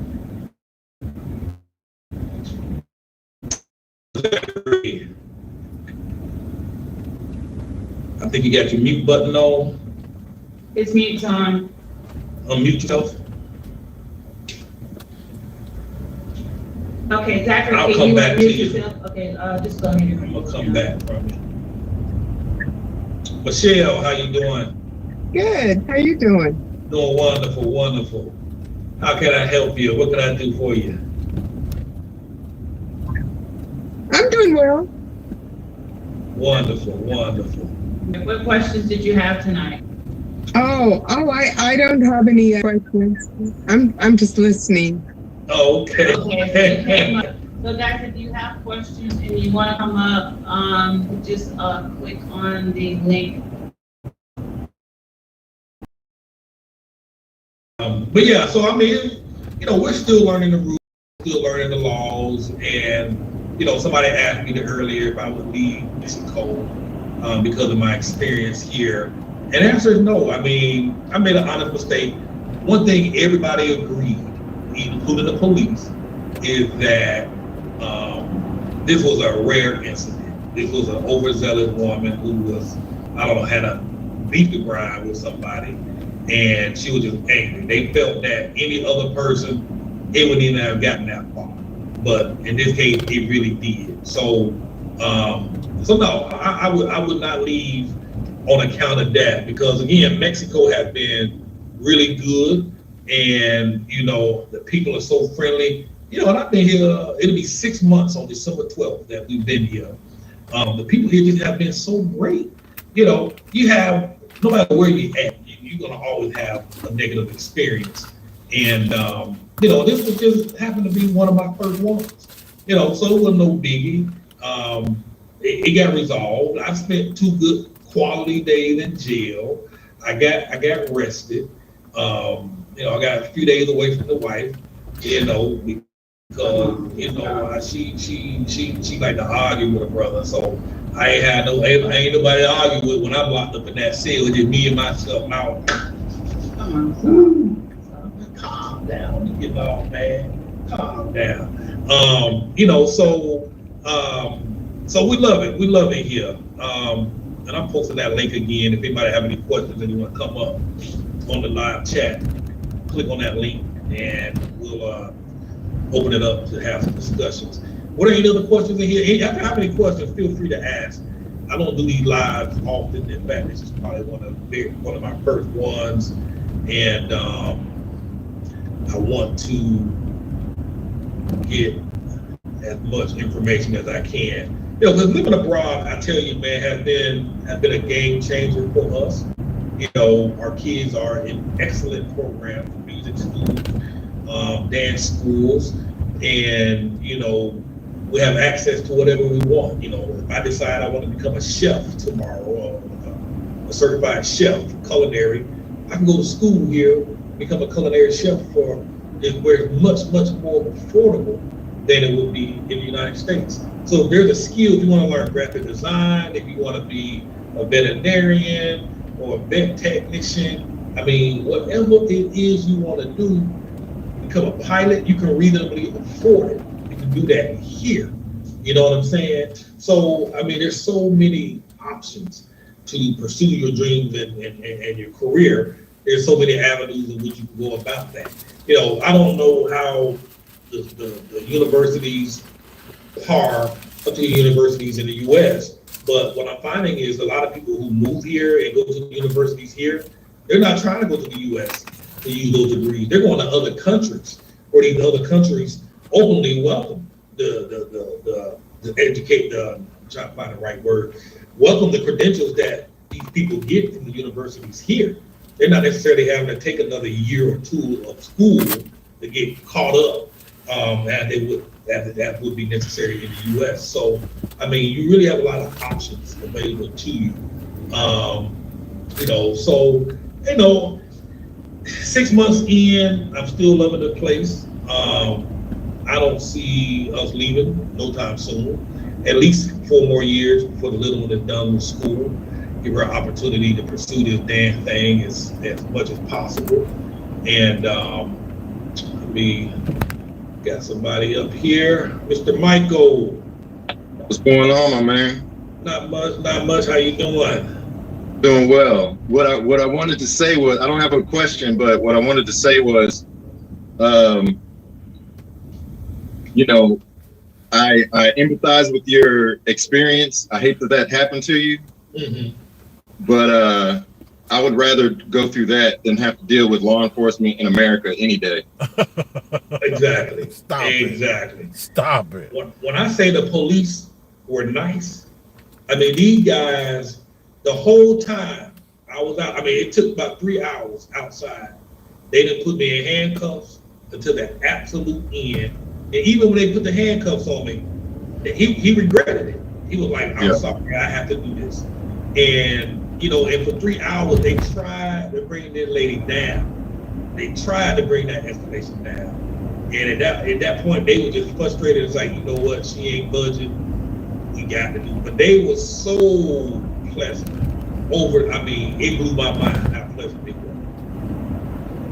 I think you got your mute button on. His mute's on. Unmute yourself. Okay, Zachary, I'll can come you back to unmute you. yourself? Okay, just go ahead and. I'm gonna come back from you. Michelle, how you doing? Good. How you doing? Doing wonderful, wonderful. How can I help you? What can I do for you? I'm doing well. Wonderful, wonderful. What questions did you have tonight? I don't have any questions. I'm just listening. Okay. Okay. So guys, if you have questions and you want to come up, just click on the link. But yeah, so I mean, we're still learning the rules, still learning the laws, and somebody asked me earlier if I would leave Mexico because of my experience here, and the answer is no. I mean, I made an honest mistake. One thing everybody agreed, including the police, is that this was a rare incident. This was an overzealous woman who was, had a beef to grind with somebody, and she was just angry. They felt that any other person, it wouldn't even have gotten that far. But in this case, it really did. So, no, I would not leave on account of that, because again, Mexico has been really good, and the people are so friendly. And I've been here, it'll be 6 months on December 12th that we've been here. The people here just have been so great. You have, no matter where you're at, you're gonna always have a negative experience. And This was just happened to be one of my first ones. So it was no biggie. It got resolved. I spent 2 good quality days in jail. I got arrested. I got a few days away from the wife. Because she like to argue with her brother. So I ain't nobody to argue with when I'm locked up in that cell. It's just me and myself now. Calm down. You get all mad. Calm down. So we love it. We love it here. And I'm posting that link again. If anybody have any questions and you want to come up on the live chat, click on that link and we'll open it up to have some discussions. What are any other questions in here? If you have any questions, feel free to ask. I don't do these lives often. In fact, this is probably one of my first ones. And I want to get as much information as I can. Because living abroad, I tell you, man, has been a game changer for us. Our kids are in excellent programs, music schools, dance schools, and we have access to whatever we want. If I decide I want to become a chef tomorrow, or a certified chef, culinary, I can go to school here, become a culinary chef where it's much more affordable than it would be in the United States. So if there's a skill, if you want to learn graphic design, if you want to be a veterinarian or a vet technician, whatever it is you want to do, become a pilot, you can reasonably afford it. You can do that here. You know what I'm saying? So, there's so many options to pursue your dreams and your career. There's so many avenues in which you can go about that. I don't know how the universities par up to the universities in the U.S., but what I'm finding is a lot of people who move here and go to the universities here, they're not trying to go to the U.S. to use those degrees. They're going to other countries, where these other countries openly welcome the educate the, I'm trying to find the right word, welcome the credentials that these people get from the universities here. They're not necessarily having to take another year or 2 of school to get caught up as that would be necessary in the U.S. So, you really have a lot of options available to you. 6 months in, I'm still loving the place. I don't see us leaving no time soon. At least 4 more years before the little one is done with school. Give her an opportunity to pursue this damn thing as much as possible. And got somebody up here, Mr. Michael. What's going on, my man? Not much. How you doing? Doing well. What I wanted to say was, I don't have a question, but what I wanted to say was, I empathize with your experience. I hate that happened to you, but I would rather go through that than have to deal with law enforcement in America any day. Exactly. Stop it. When I say the police were nice, these guys, the whole time I was out, it took about 3 hours outside. They didn't put me in handcuffs until the absolute end. And even when they put the handcuffs on me, he regretted it. He was like, I'm sorry, I have to do this. And and for 3 hours, they tried to bring that lady down. They tried to bring that escalation down. And at that point, they were just frustrated. It's like, you know what, she ain't budging. We got to do it. But they were so pleasant. It blew my mind how pleasant they were.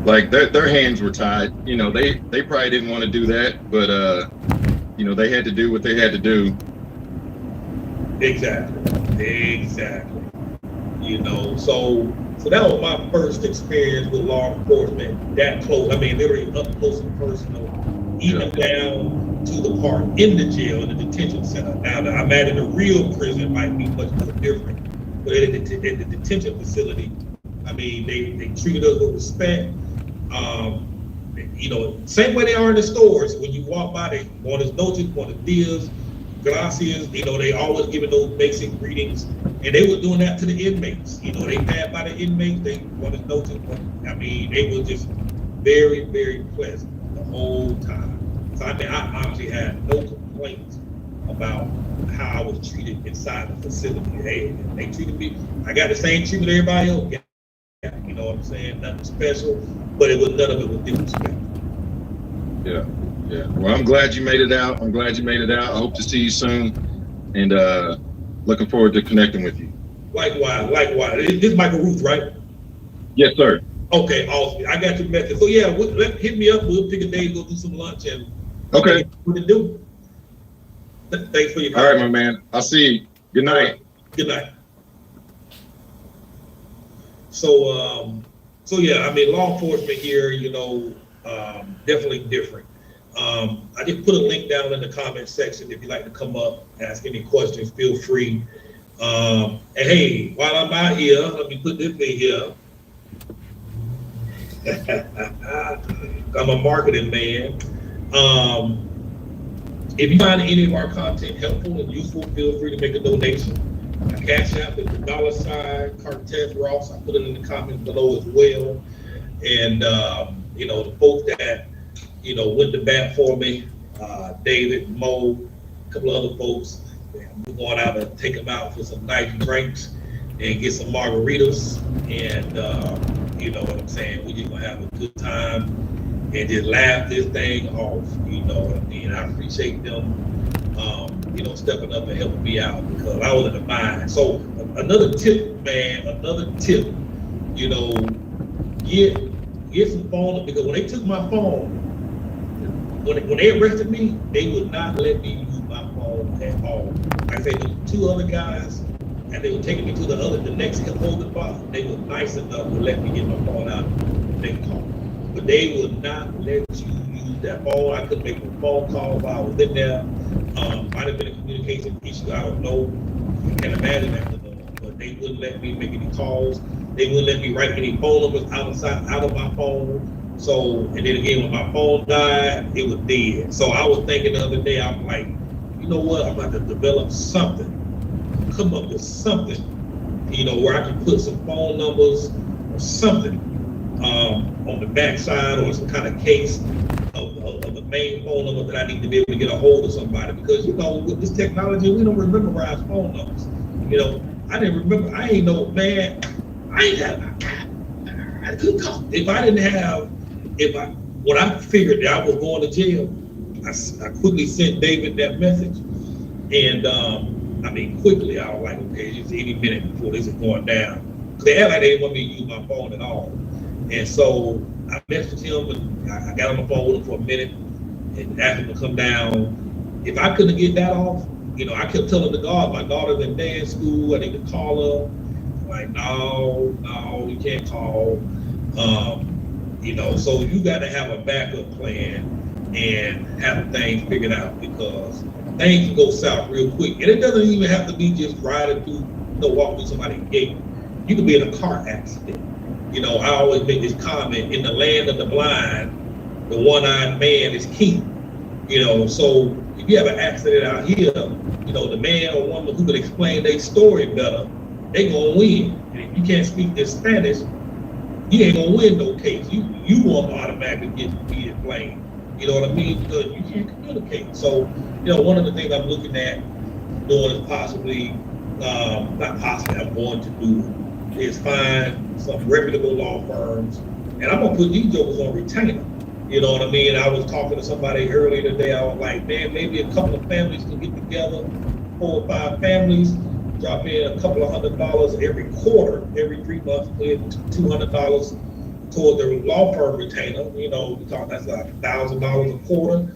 Like their hands were tied. They probably didn't want to do that, but they had to do what they had to do. Exactly. So that was my first experience with law enforcement that close. Literally up close and personal, even down to the part in the jail, in the detention center. Now, I imagine the real prison might be much more different, but at the detention facility, they treated us with respect. Same way they are in the stores. When you walk by, they buenas noches, buenos dias, gracias. They always giving those basic greetings. And they were doing that to the inmates. They passed by the inmates. They wanted to know. They were just very, very pleasant the whole time. So I mean, I honestly had no complaints about how I was treated inside the facility. Hey, they treated me, I got the same treatment everybody else got. You know what I'm saying? Nothing special, but none of it was disrespectful. Yeah, yeah. Well, I'm glad you made it out. I hope to see you soon, and looking forward to connecting with you. Likewise. This is Michael Ruth, right? Yes, sir. Okay, awesome. I got your message. So yeah, hit me up. We'll pick a day, go do some lunch, and Okay. What to do. Thanks for your call. All right, my man. I'll see you. Good night. Good night. So yeah, I mean, law enforcement here, you know, definitely different. I just put a link down in the comment section. If you'd like to come up, ask any questions, feel free. And hey, while I'm out here, let me put this thing here. I'm a marketing man. If you find any of our content helpful and useful, feel free to make a donation. My Cash App is the $ Cortez Ross. I put it in the comments below as well. And you know, the folks that, you know, went to bat for me, David, Mo, a couple of other folks. We're going out to take them out for some nice drinks and get some margaritas. And you know what I'm saying? We're just gonna have a good time and just laugh this thing off. You know what I mean? I appreciate them, you know, stepping up and helping me out because I was in a bind. So another tip, man, you know, get some phone, because when they took my phone, when they arrested me, they would not let me use my phone at all. Like I said, there were 2 other guys, and they were taking me to the next holding box. They were nice enough to let me get my phone out and make a call. But they would not let you use that phone. I couldn't make a phone call while I was in there. Might have been a communication issue, I don't know. I can't imagine that. But they wouldn't let me make any calls. They wouldn't let me write any phone numbers out of my phone. So, and then again, when my phone died, it was dead. So I was thinking the other day, I'm like, you know what? I'm about to develop something, come up with something, you know, where I can put some phone numbers or something on the backside or some kind of case of the main phone number that I need to be able to get a hold of somebody. Because, you know, with this technology, we don't memorize phone numbers. You know, I didn't remember, I ain't know, man, I couldn't call. When I figured that I was going to jail, I quickly sent David that message. And I mean, quickly, I was like, okay, it's any minute before this is going down. Because they act like they didn't want me to use my phone at all. And so I messaged him, and I got on the phone with him for a minute and asked him to come down. If I couldn't get that off, you know, I kept telling the guard, my daughter's in dance school, I need to call her. I'm like, no, you can't call. You know, so you got to have a backup plan and have things figured out, because things can go south real quick. And it doesn't even have to be just riding through, you know, walking through somebody's gate. You could be in a car accident. You know, I always make this comment, in the land of the blind, the one-eyed man is king. You know, so if you have an accident out here, you know, the man or woman who can explain their story better, they gonna win. And if you can't speak this Spanish, you ain't gonna win no case. You won't automatically get defeated playing. You know what I mean? Because you can't communicate. So, you know, one of the things I'm looking at doing is possibly, not possibly, I'm going to do is find some reputable law firms, and I'm gonna put these jokers on retainer. You know what I mean? I was talking to somebody earlier today. I was like, man, maybe a couple of families can get together, 4 or 5 families, drop in a couple of $100 every quarter, every 3 months, put $200 toward their law firm retainer. You know, that's like $1,000 a quarter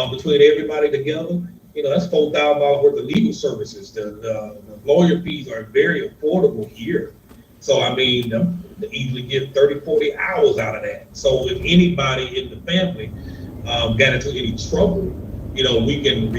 between everybody together. You know, that's $4,000 worth of legal services. The lawyer fees are very affordable here. So, I mean, they easily get 30, 40 hours out of that. So if anybody in the family got into any trouble, you know, we can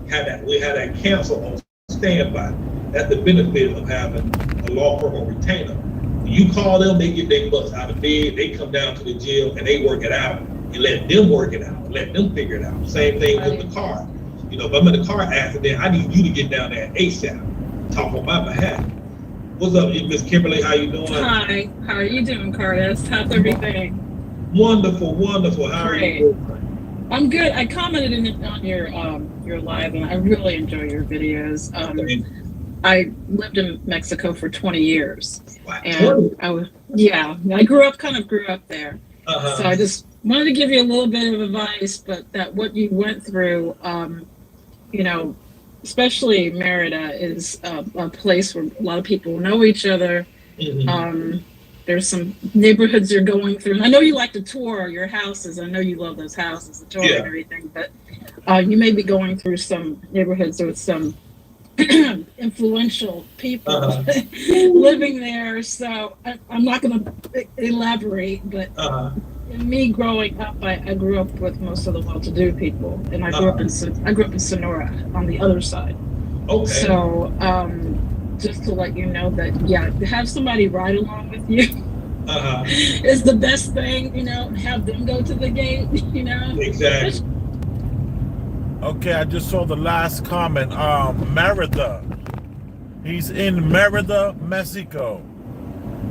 have that counsel on standby. That's the benefit of having a law firm on retainer. When you call them, they get their butts out of bed, they come down to the jail and they work it out. You let them work it out, let them figure it out. Same thing with the car. You know, if I'm in a car accident, I need you to get down there ASAP, talk on my behalf. What's up, Miss Kimberly? How you doing? Hi, how are you doing, Curtis? How's everything? Wonderful, wonderful. How are Great. you? I'm good. I commented on your live, and I really enjoy your videos. I lived in Mexico for 20 years, Wow. and I grew up there. So I just wanted to give you a little bit of advice, but that what you went through, you know, especially Merida is a place where a lot of people know each other. Mhm. There's some neighborhoods you're going through. And I know you like to tour your houses. I know you love those houses, the tour Yeah. and everything, but you may be going through some neighborhoods with some influential people living there. So I'm not going to elaborate, but in me growing up, I grew up with most of the well-to-do people, and I grew up in Sonora on the other side. Okay. So just to let you know that, yeah, to have somebody ride along with you is the best thing, you know, have them go to the gate, you know. Exactly. Okay, I just saw the last comment. Merida. He's in Merida, Mexico.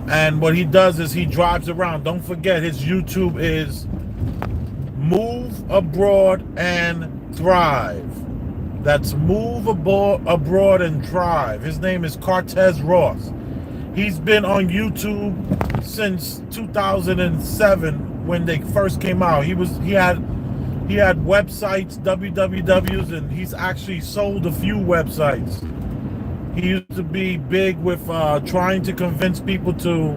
And what he does is he drives around. Don't forget, his YouTube is Move Abroad and Thrive. That's Move Abroad and Thrive. His name is Cortez Ross. He's been on YouTube since 2007 when they first came out. He had websites, wwws, and he's actually sold a few websites. He used to be big with trying to convince people to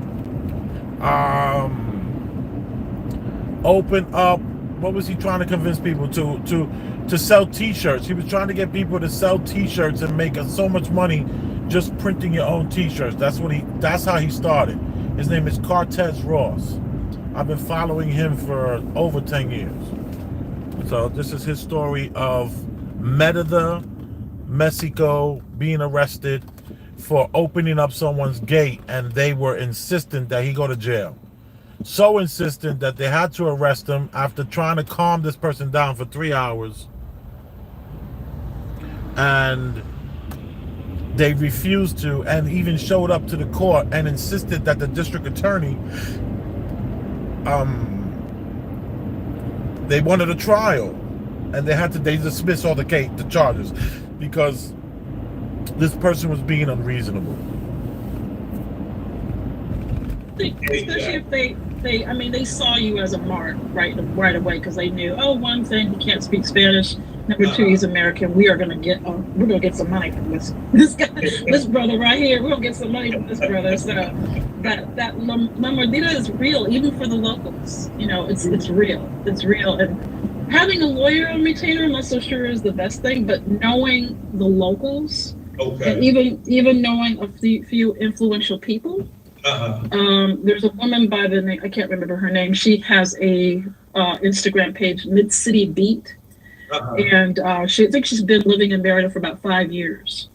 open up. What was he trying to convince people to sell T-shirts? He was trying to get people to sell T-shirts and make so much money just printing your own T-shirts. That's how he started. His name is Cortez Ross. I've been following him for over 10 years. So this is his story of Merida, Mexico, being arrested for opening up someone's gate, and they were insistent that he go to jail. So insistent that they had to arrest him after trying to calm this person down for 3 hours, and they refused to, and even showed up to the court and insisted that the district attorney they wanted a trial, and they dismissed all the charges because this person was being unreasonable. Especially if they saw you as a mark right away, because they knew, oh, one thing, he can't speak Spanish. Number two, he's American. We're gonna get some money from this guy, this brother right here. We're gonna get some money from this brother. So that La Mordida is real, even for the locals. You know, it's real. It's real. And having a lawyer on retainer, I'm not so sure is the best thing, but knowing the locals, and even knowing a few influential people. There's a woman by the name, I can't remember her name. She has a Instagram page, Mid City Beat, and I think she's been living in Merida for about 5 years.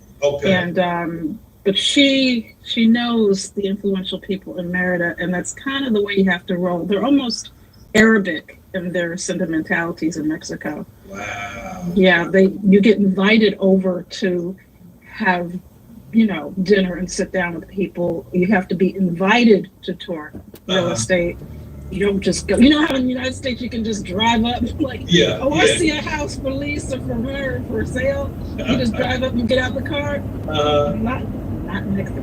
And but she knows the influential people in Merida, and that's kind of the way you have to roll. They're almost Arabic in their sentimentalities in Mexico. Wow. Yeah, you get invited over to have, you know, dinner and sit down with people. You have to be invited to tour real estate. You don't just go. You know how in the United States you can just drive up like, I see a house for lease or for sale. You just drive up and get out the car. Not in Mexico.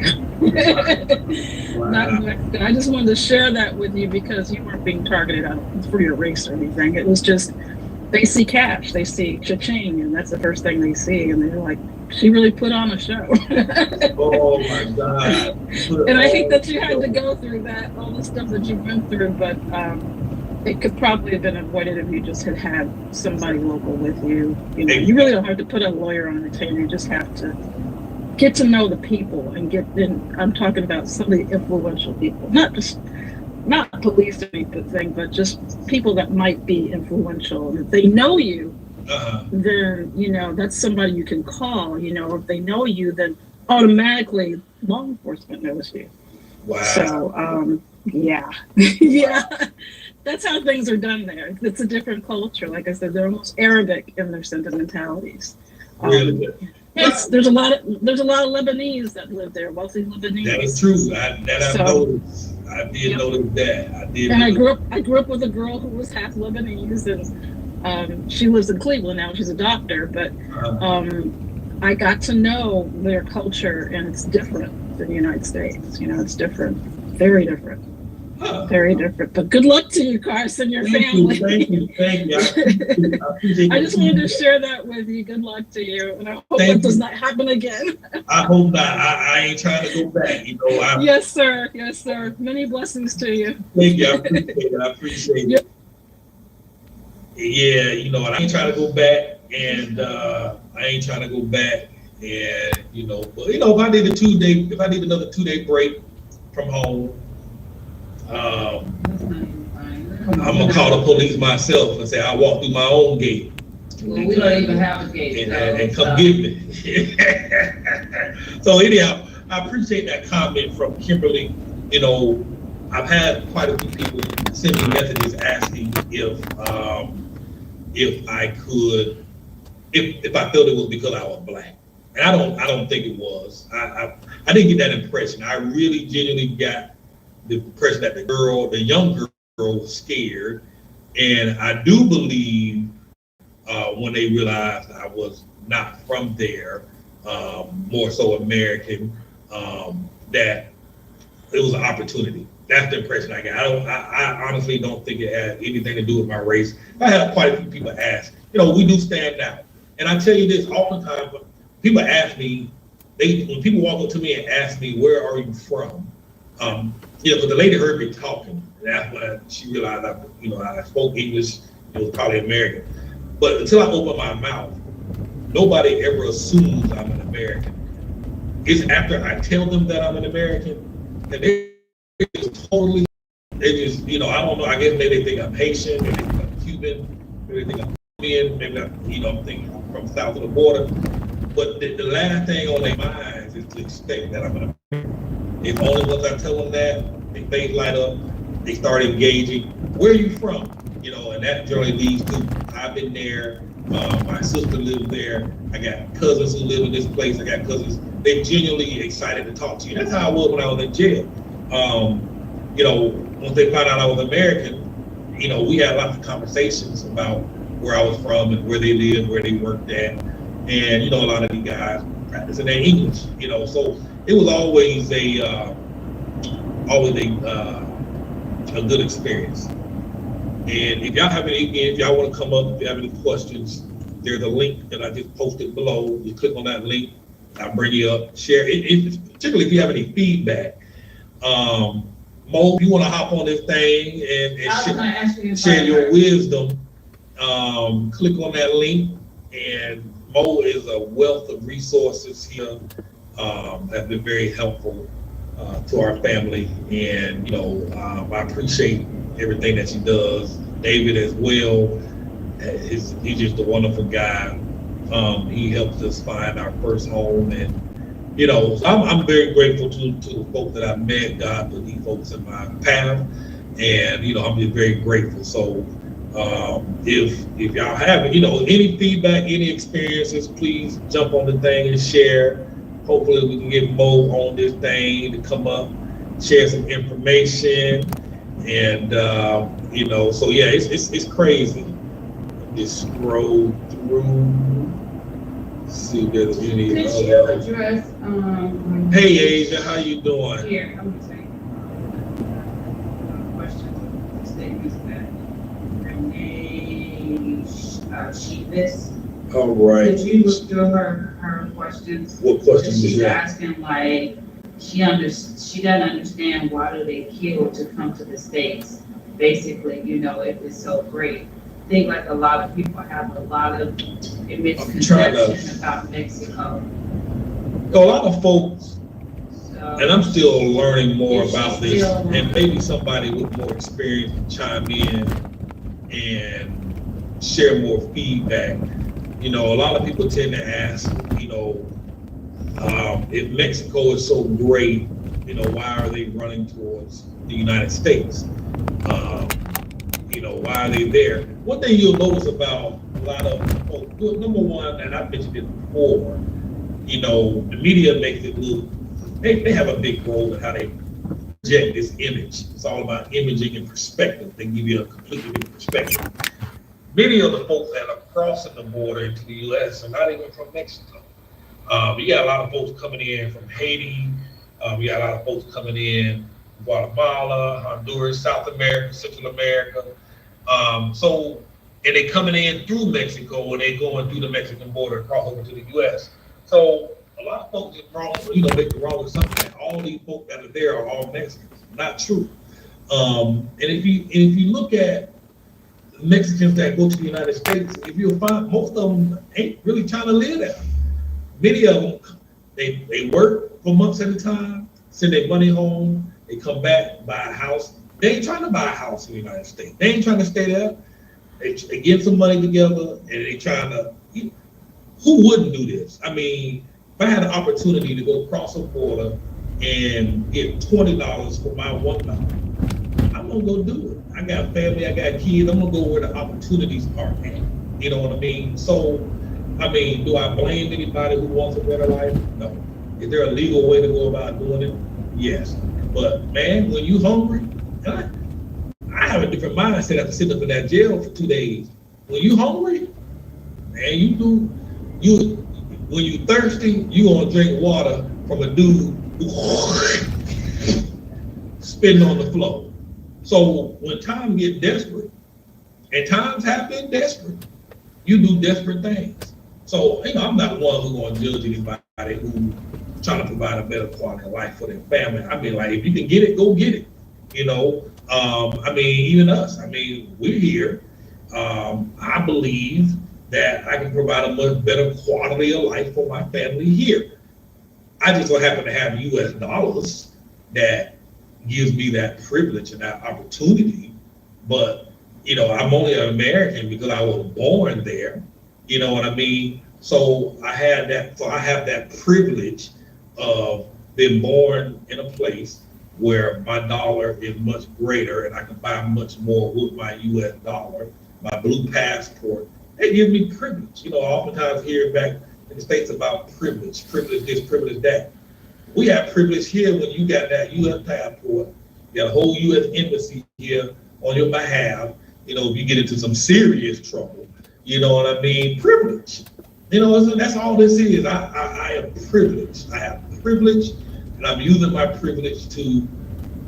Not in Mexico. I just wanted to share that with you because you weren't being targeted for your race or anything. It was just they see cash, they see cha-ching, and that's the first thing they see, and they're like, she really put on a show. Oh my God. And I hate that you had to go through that, all the stuff that you went through, but it could probably have been avoided if you just had somebody local with you. You know, you really don't have to put a lawyer on retainer, you just have to get to know the people and I'm talking about some of the influential people, not police or anything, but just people that might be influential. And if they know you, then, you know, that's somebody you can call, you know, or if they know you, then automatically law enforcement knows you. Wow. So, yeah. Yeah, that's how things are done there. It's a different culture. Like I said, they're almost Arabic in their sentimentalities. Really good. Yes, there's a lot of Lebanese that live there, wealthy Lebanese. That is true. I've noticed. I did notice that. And I grew up with a girl who was half Lebanese, and she lives in Cleveland now. She's a doctor, but I got to know their culture, and it's different than the United States. You know, it's different, very different. Very different. But good luck to you, Carson, your family. Thank you. I just wanted to share that with you. Good luck to you. And I hope that does not happen again. I hope not. I ain't trying to go back. You know, yes, sir. Yes, sir. Many blessings to you. Thank you. I appreciate it. Yeah, you know, and I ain't trying to go back, and and you know, but you know, if I need another 2-day break from home, I'm gonna call the police myself and say I walked through my own gate. Well, we don't even have a gate. And come get me. So anyhow, I appreciate that comment from Kimberly. You know, I've had quite a few people send me messages asking if I could, if I felt it was because I was black. And I don't think it was. I didn't get that impression. I really genuinely got the impression that the young girl was scared. And I do believe when they realized I was not from there, more so American, that it was an opportunity. That's the impression I got. I honestly don't think it had anything to do with my race. I have quite a few people ask, you know, we do stand out. And I tell you this all the time, people ask me, when people walk up to me and ask me, where are you from? You know, but the lady heard me talking, and that's when she realized I spoke English. It was probably American. But until I open my mouth, nobody ever assumes I'm an American. It's after I tell them that I'm an American, and they just, you know, I don't know, I guess maybe they think I'm Haitian, maybe they think I'm Cuban, maybe they think I'm Colombian, maybe I'm thinking I'm from south of the border. But the last thing on their minds is to expect that I'm an American. If only once I tell them that, their face light up, they start engaging. Where are you from? You know, and that generally leads to, I've been there, my sister lived there, I got cousins who live in this place, I got cousins, they're genuinely excited to talk to you. That's how I was when I was in jail. You know, once they found out I was American, you know, we had lots of conversations about where I was from and where they lived, where they worked at. And, you know, a lot of these guys practicing their English, you know, so it was always a good experience. And if y'all have if y'all want to come up, if you have any questions, there's a link that I just posted below. You click on that link, I'll bring you up, share it. Particularly if you have any feedback. Mo, if you want to hop on this thing and share your wisdom, click on that link. And Mo is a wealth of resources here, have been very helpful to our family. And, you know, I appreciate everything that she does. David as well, he's just a wonderful guy. He helped us find our first home, and you know, so I'm very grateful to the folks that I've met. God put these folks in my path, and you know, I'm just very grateful. So if y'all have, you know, any feedback, any experiences, please jump on the thing and share. Hopefully we can get Mo on this thing to come up, share some information. And you know, so yeah, it's crazy. Just scroll through, see if there's any Could other. you address Hey Asia, how you doing? Here, I'm just saying questions, statements that Renee Sheevis. All right. Could you look through her questions? What questions is She's that? asking like she doesn't understand why do they kill to come to the States. Basically, you know, if it's so great. I think like a lot of people have a lot of misconception about Mexico. A lot of folks, and I'm still learning more about this, and maybe somebody with more experience can chime in and share more feedback. You know, a lot of people tend to ask, you know, if Mexico is so great, you know, why are they running towards the United States? You know, why are they there? One thing you'll notice about a lot of folks, number one, and I've mentioned it before, you know, the media makes it look, they have a big role in how they project this image. It's all about imaging and perspective. They give you a completely different perspective. Many of the folks that are crossing the border into the U.S. are not even from Mexico. We got a lot of folks coming in from Haiti. We got a lot of folks coming in Guatemala, Honduras, South America, Central America. And they coming in through Mexico, and they going through the Mexican border across over to the U.S. So a lot of folks get wrong, make the wrong assumption that all these folks that are there are all Mexicans. Not true. And if you look at Mexicans that go to the United States, if you'll find most of them ain't really trying to live there. Many of them, they work for months at a time, send their money home, they come back, buy a house. They ain't trying to buy a house in the United States. They ain't trying to stay there. They get some money together, and they trying to, who wouldn't do this? I mean, if I had an opportunity to go across a border and get $20 for my $1, I'm gonna go do it. I got family, I got kids, I'm gonna go where the opportunities are at. You know what I mean? So, I mean, do I blame anybody who wants a better life? No. Is there a legal way to go about doing it? Yes. But man, when you hungry, I have a different mindset after sitting up in that jail for 2 days. When you hungry, man, when you thirsty, you gonna drink water from a dude who spitting on the floor. So when times get desperate, and times have been desperate, you do desperate things. So, I'm not one who's gonna judge anybody who trying to provide a better quality of life for their family. I mean, like, if you can get it, go get it. I mean, even us, we're here. I believe that I can provide a much better quality of life for my family here. I just so happen to have US dollars that gives me that privilege and that opportunity. But, I'm only an American because I was born there. You know what I mean? So I have that privilege of being born in a place where my dollar is much greater and I can buy much more with my US dollar, my blue passport. They give me privilege. I oftentimes hear back in the States about privilege this, privilege that. We have privilege here when you got that US passport, you got a whole US embassy here on your behalf. If you get into some serious trouble, you know what I mean? Privilege. That's all this is. I am privileged. I have privilege, and I'm using my privilege to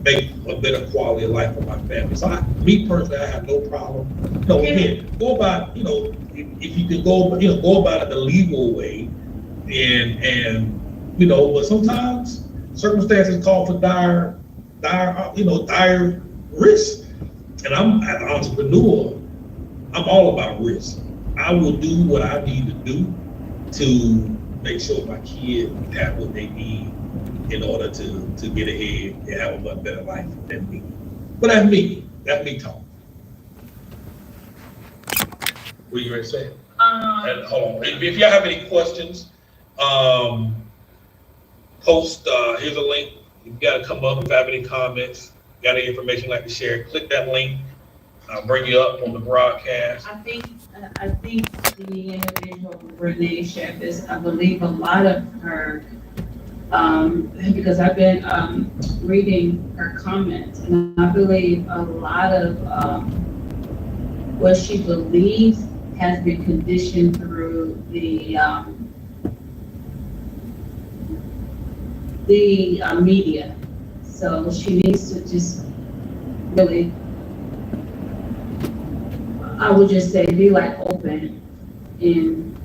make a better quality of life for my family. So me personally, I have no problem. Again, go about, if you can go about it the legal way, and but sometimes circumstances call for dire risk. And I'm an entrepreneur. I'm all about risk. I will do what I need to do to make sure my kids have what they need in order to get ahead and have a much better life than me. But that's me. That's me talking. What you ready to say? And hold on. If y'all have any questions, post. Here's a link. You got to come up if you have any comments. Got any information you'd like to share? Click that link. I'll bring you up on the broadcast. I think the individual Renee Shepis, I believe a lot of her, because I've been reading her comments, and I believe a lot of what she believes has been conditioned through the media. So she needs to just really, I would just say, be like open and,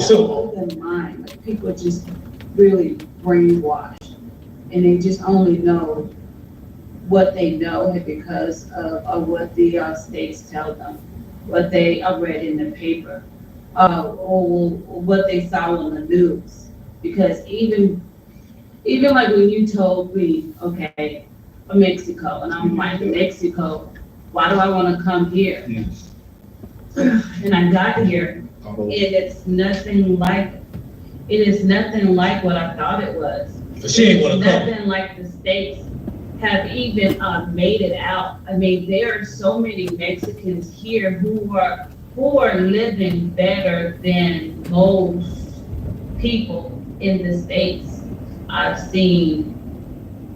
so open mind. Like, people just really brainwashed, and they just only know what they know because of what the states tell them, what they read in the paper, or what they saw on the news. Because even like when you told me, okay, Mexico, and I'm like, Mexico, why do I want to come here? And I got here, and it's nothing like what I thought it was. She ain't want to come. Nothing like the states have even made it out. There are so many Mexicans here who who are living better than most people in the States. I've seen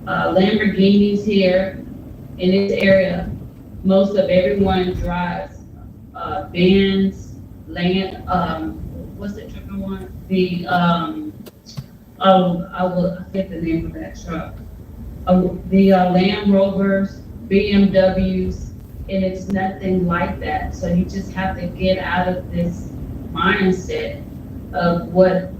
Lamborghinis here in this area. Most of everyone drives Benz, what's the trucker one? I forget the name of that truck. The Land Rovers, BMWs, and it's nothing like that. So you just have to get out of this mindset of what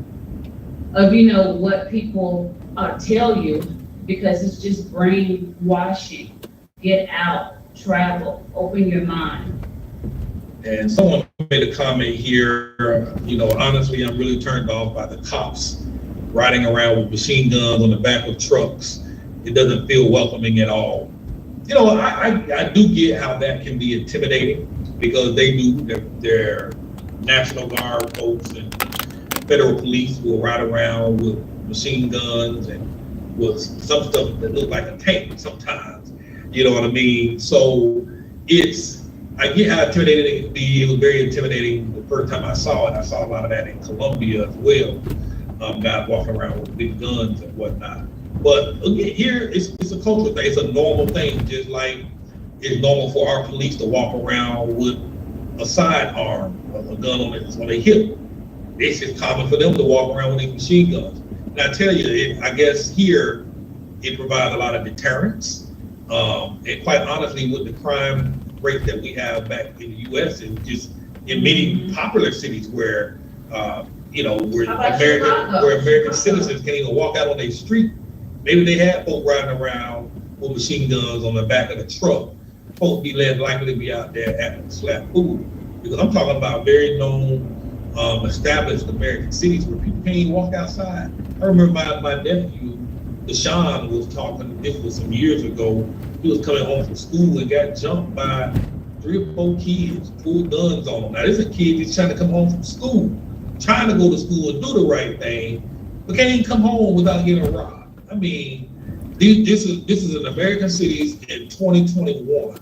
people tell you, because it's just brainwashing. Get out, travel, open your mind. And someone made a comment here, honestly, I'm really turned off by the cops riding around with machine guns on the back of trucks. It doesn't feel welcoming at all. I do get how that can be intimidating, because they do, their National Guard folks and federal police will ride around with machine guns and with some stuff that look like a tank sometimes. You know what I mean? So I get how intimidating it can be. It was very intimidating the first time I saw it. I saw a lot of that in Colombia as well. Guys walking around with big guns and whatnot. But again, here it's a cultural thing. It's a normal thing, just like it's normal for our police to walk around with a sidearm, a gun on their hip. It's just common for them to walk around with these machine guns. And I tell you, I guess here it provides a lot of deterrence. And quite honestly, with the crime rate that we have back in the U.S. and just in many popular cities where where American citizens can't even walk out on their street. Maybe they had folk riding around with machine guns on the back of the truck. Folks be less likely to be out there acting slap food. Because I'm talking about very known, established American cities where people can't even walk outside. I remember my nephew, Deshaun, was talking, this was some years ago. He was coming home from school and got jumped by 3 or 4 kids, pulled guns on him. Now, this is a kid that's trying to come home from school, trying to go to school and do the right thing, but can't even come home without getting robbed. I mean, this is in American cities in 2021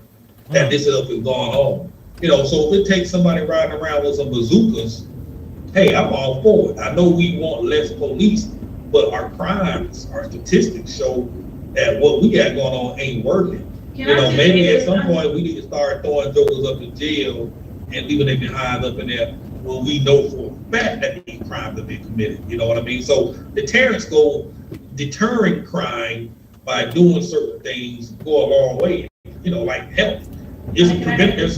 that this stuff is going on. So if it takes somebody riding around with some bazookas, hey, I'm all for it. I know we want less police, but our crimes, our statistics show that what we got going on ain't working. Maybe at some point we need to start throwing jokers up in jail and leaving them behind up in there. Well, we know for a fact that these crimes have been committed. You know what I mean? So deterrence deterring crime by doing certain things go a long way. Like health. There's some preventive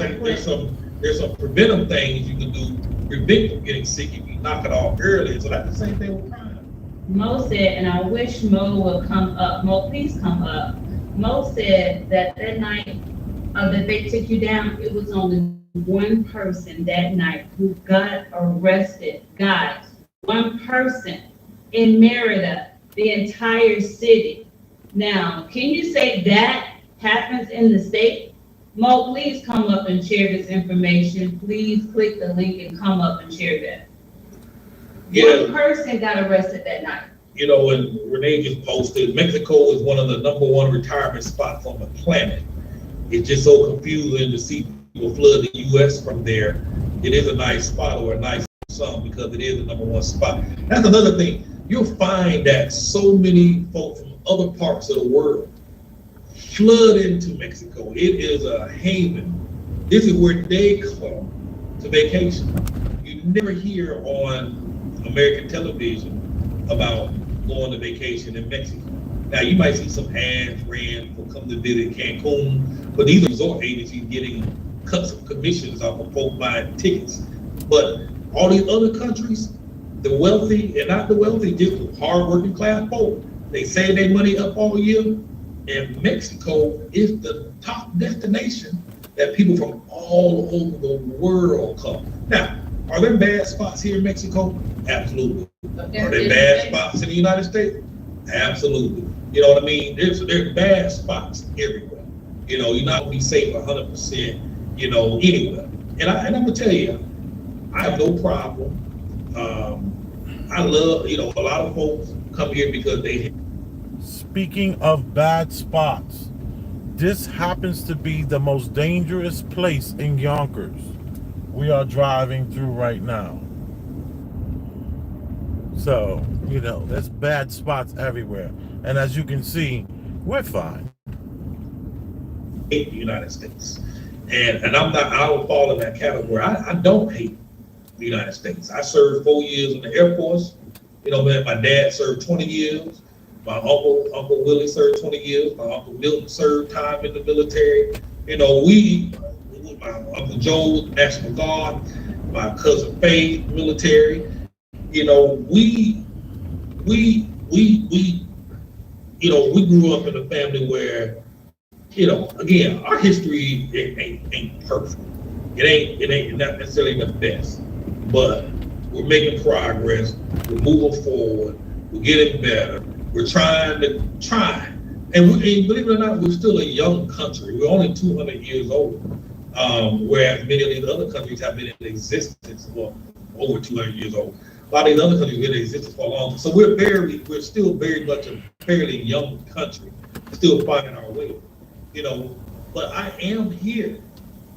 things you can do, prevent from getting sick if you knock it off early. So that's the same thing with crime. Mo said, and I wish Mo would come up. Mo, please come up. Mo said that night that they took you down, it was only one person that night who got arrested. Guys, one person in Merida, the entire city. Now, can you say that happens in the state? Mo, please come up and share this information. Please click the link and come up and share that. Yeah. One person got arrested that night. And Renee just posted, Mexico is one of the #1 retirement spots on the planet. It's just so confusing to see people flood the U.S. from there. It is a nice spot, or a nice sum, because it is the #1 spot. That's another thing. You'll find that so many folks from other parts of the world flood into Mexico. It is a haven. This is where they come to vacation. You never hear on American television about going to vacation in Mexico. Now, you might see some ads ran for come to visit Cancun, but these are resort agencies getting cuts of commissions off of folk buying tickets. But all these other countries, the wealthy and not the wealthy, just the hard-working class folk, they save their money up all year, and Mexico is the top destination that people from all over the world come. Now, are there bad spots here in Mexico? Absolutely. Are there bad spots in the United States? Absolutely. You know what I mean? There's bad spots everywhere. You're not gonna be safe 100%, anywhere. And I'm gonna tell you, I have no problem. I love, a lot of folks come here because they. Speaking of bad spots, this happens to be the most dangerous place in Yonkers. we are driving through right now. So, you know, there's bad spots everywhere. And as you can see, we're fine. Hate the United States. And I don't fall in that category. I don't hate the United States. I served 4 years in the Air Force. You know, man, my dad served 20 years. My Uncle Willie served 20 years. My Uncle Milton served time in the military. You know, my Uncle Joe, National Guard, my cousin Faye, military. You know, we you know, we grew up in a family where, you know, again, our history ain't perfect. It ain't not necessarily the best, but we're making progress. We're moving forward. We're getting better. We're trying. And believe it or not, we're still a young country. We're only 200 years old, whereas many of these other countries have been in existence for over 200 years old. A lot of these other countries have been in existence for a long time. So we're still very much a fairly young country, still finding our way. You know, but I am here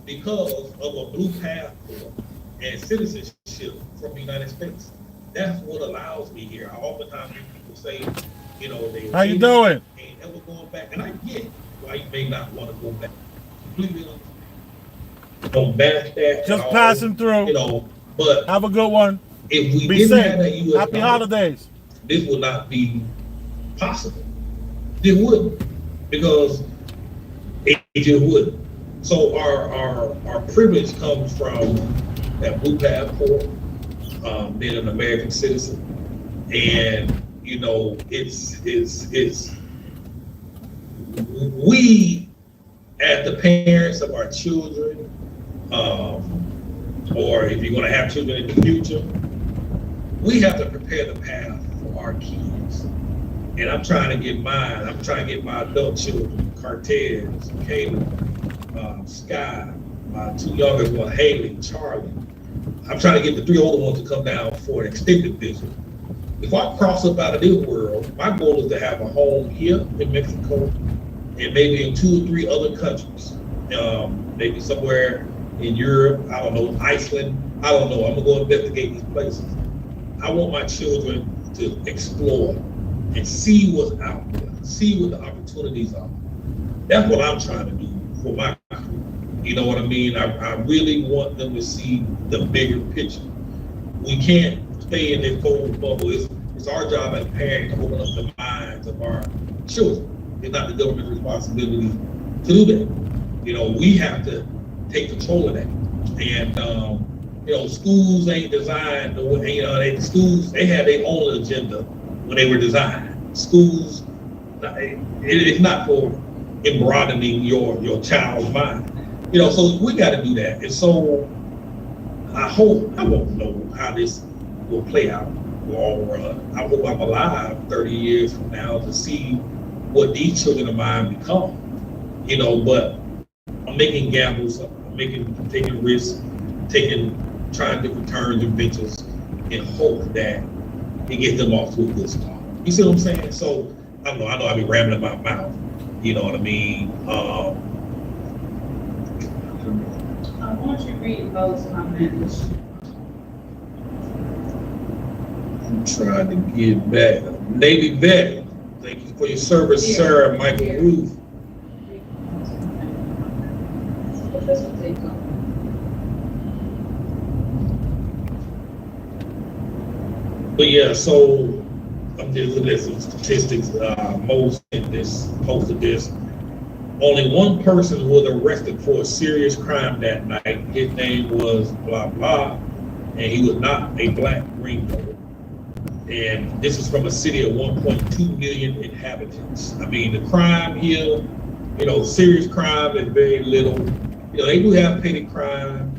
because of a blue passport and citizenship from the United States. That's what allows me here. I oftentimes hear people say, you know, how you doing? Ain't ever going back, and I get why you may not want to go back. Completely don't bash that. Just passing through. You know, but have a good one. If we be didn't safe. have that U.S. Happy holidays. This would not be possible. It wouldn't, because it just wouldn't. So our privilege comes from that blue passport, being an American citizen, and you know, it's we, as the parents of our children, or if you're going to have children in the future, we have to prepare the path for our kids. And I'm trying to get mine. I'm trying to get my adult children, Cartez, Caleb, Sky, my two youngest ones, Haley, Charlie. I'm trying to get the three older ones to come down for an extended visit. If I cross up out of this world, my goal is to have a home here in Mexico and maybe in 2 or 3 other countries. Maybe somewhere in Europe, I don't know, Iceland, I don't know. I'm gonna go investigate these places. I want my children to explore and see what's out there, see what the opportunities are. That's what I'm trying to do for my country. You know what I mean? I really want them to see the bigger picture. We can't stay in this cold bubble. It's our job as parents to open up the minds of our children. It's not the government's responsibility to do that. You know, we have to take control of that. And you know, schools ain't designed the way, you know, schools, they had their own agenda when they were designed. Schools, it's not for broadening your child's mind. You know, so we got to do that. And so I won't know how this will play out long run. I hope I'm alive 30 years from now to see what these children of mine become. You know, but I'm making gambles, taking risks, trying different turns and ventures in hope that it gets them off to a good start. You see what I'm saying? So I know I be rambling my mouth. You know what I mean? I want you to read those comments. I'm trying to get back. Navy vet, thank you for your service, sir. Michael Ruth. But yeah, so I'm just looking at some statistics. Most in this posted this. Only one person was arrested for a serious crime that night. His name was blah blah, and he was not a black gringo. And this is from a city of 1.2 million inhabitants. I mean, the crime here, you know, serious crime is very little. You know, they do have petty crime.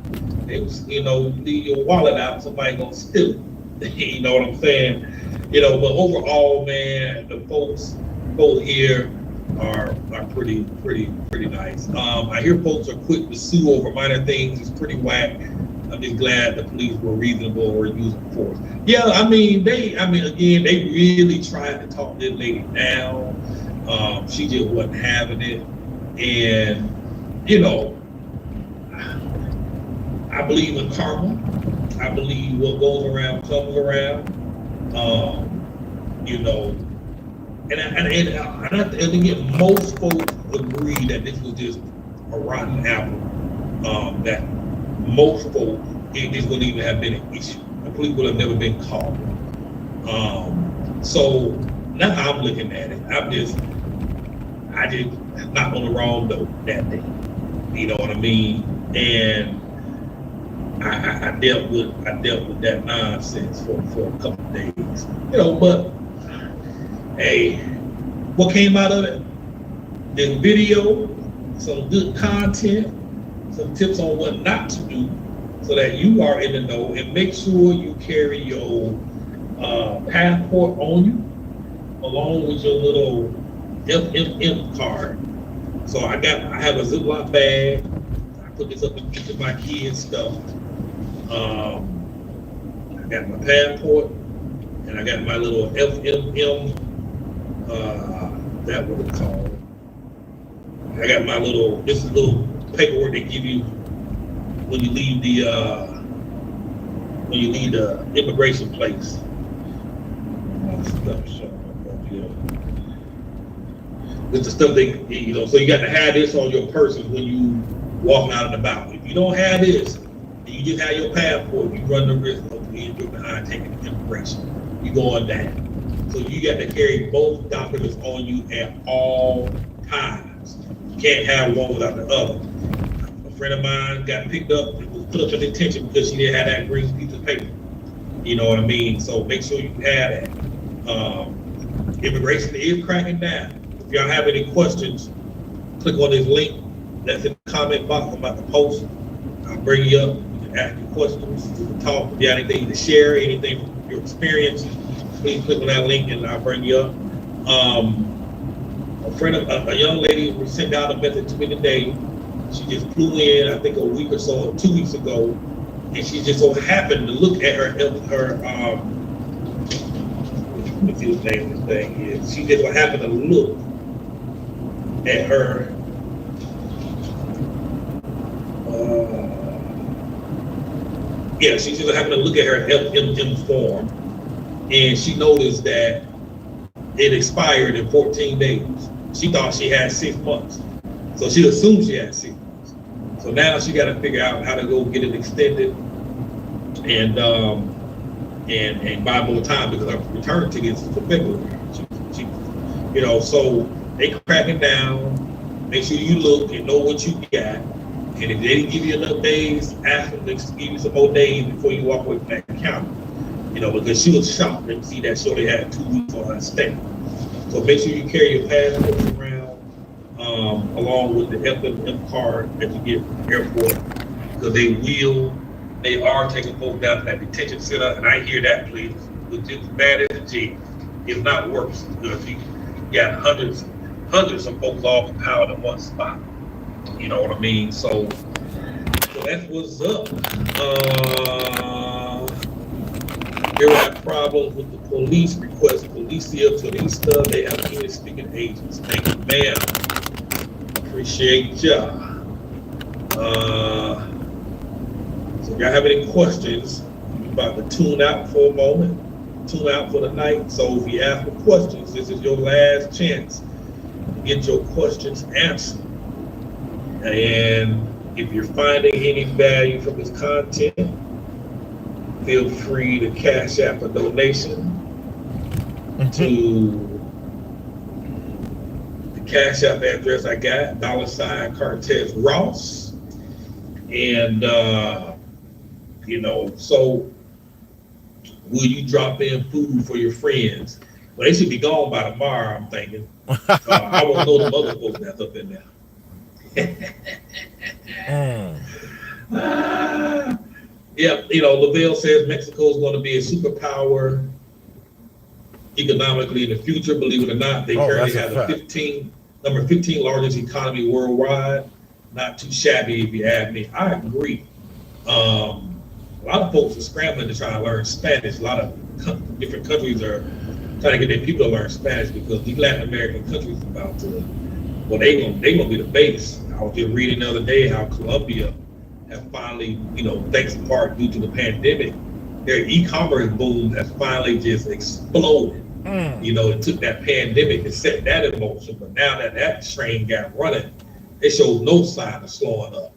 They was, you know, leave your wallet out, somebody gonna steal it. You know what I'm saying? You know, but overall, man, the folks both here are pretty nice. I hear folks are quick to sue over minor things. It's pretty whack. I'm just glad the police were reasonable or using force. Yeah, I mean, again, they really tried to talk this lady down. She just wasn't having it. And, you know, I believe in karma. I believe what goes around comes around. You know, and again, most folks agree that this was just a rotten apple. That most folks, this wouldn't even have been an issue. The police would have never been called. So now I'm looking at it. I just knocked on the wrong door that day. You know what I mean? And I dealt with that nonsense for a couple of days. You know, but hey, what came out of it? This video, some good content, some tips on what not to do, so that you are in the know, and make sure you carry your passport on you, along with your little FMM card. So I have a Ziploc bag. I put this up into my kids' stuff. I got my passport, and I got my little FMM. That what it's called. I got my little. This is a little paperwork they give you when you leave the immigration place. It's the stuff they, you know, so you got to have this on your person when you walking out and about. If you don't have this, and you just have your passport, you run the risk of being behind taking the immigration. You go on that. So you got to carry both documents on you at all times. You can't have one without the other. A friend of mine got picked up and was put up in detention because she didn't have that green piece of paper. You know what I mean? So make sure you have that. Immigration is cracking down. If y'all have any questions, click on this link that's in the comment box. I'm about to post. I'll bring you up. You can ask your questions. We can talk. If you have anything to share, anything from your experience, please click on that link and I'll bring you up. A young lady sent out a message to me today. She just flew in, I think a week or so, 2 weeks ago, and she just so happened to look at her let me see what the name of this thing is. She just so happened to look at her she just happened to look at her FMM form, and she noticed that it expired in 14 days. She thought she had 6 months, so she assumed she had 6 months. So now she got to figure out how to go get it extended and buy more time, because her return tickets for February. She, you know, so they cracking down. Make sure you look and know what you got. And if they didn't give you enough days, ask them to give you some more days before you walk away from that counter. You know, because she was shocked to see that she only had 2 weeks on her stay. So make sure you carry your passports around, along with the FMM card that you get from the airport, because they are taking folks down to that detention center, and I hear that, please, which is as bad as the jail, if not worse. Because you got hundreds of folks all compiled in one spot. You know what I mean? So that's what's up. There are problems with the police request. Policia Turista, they have English speaking agents. Thank you, ma'am. Appreciate ya. So if y'all have any questions, we're about to tune out for a moment, tune out for the night. So if you ask for questions, this is your last chance to get your questions answered. And if you're finding any value from this content, feel free to cash out a donation to the cash app address I got, $ Cortez Ross. And you know, so will you drop in food for your friends? Well, they should be gone by tomorrow, I'm thinking. I won't know the other folks that's up in there. Yeah, you know, Lavelle says Mexico is going to be a superpower economically in the future. Believe it or not, they currently have the number 15 largest economy worldwide. Not too shabby, if you ask me. I agree. A lot of folks are scrambling to try to learn Spanish. A lot of different countries are trying to get their people to learn Spanish, because these Latin American countries are about to, well, they gonna be the base. I was just reading the other day how Colombia have finally, thanks in part due to the pandemic, their e-commerce boom has finally just exploded. It took that pandemic to set that in motion, but now that train got running, it shows no sign of slowing up.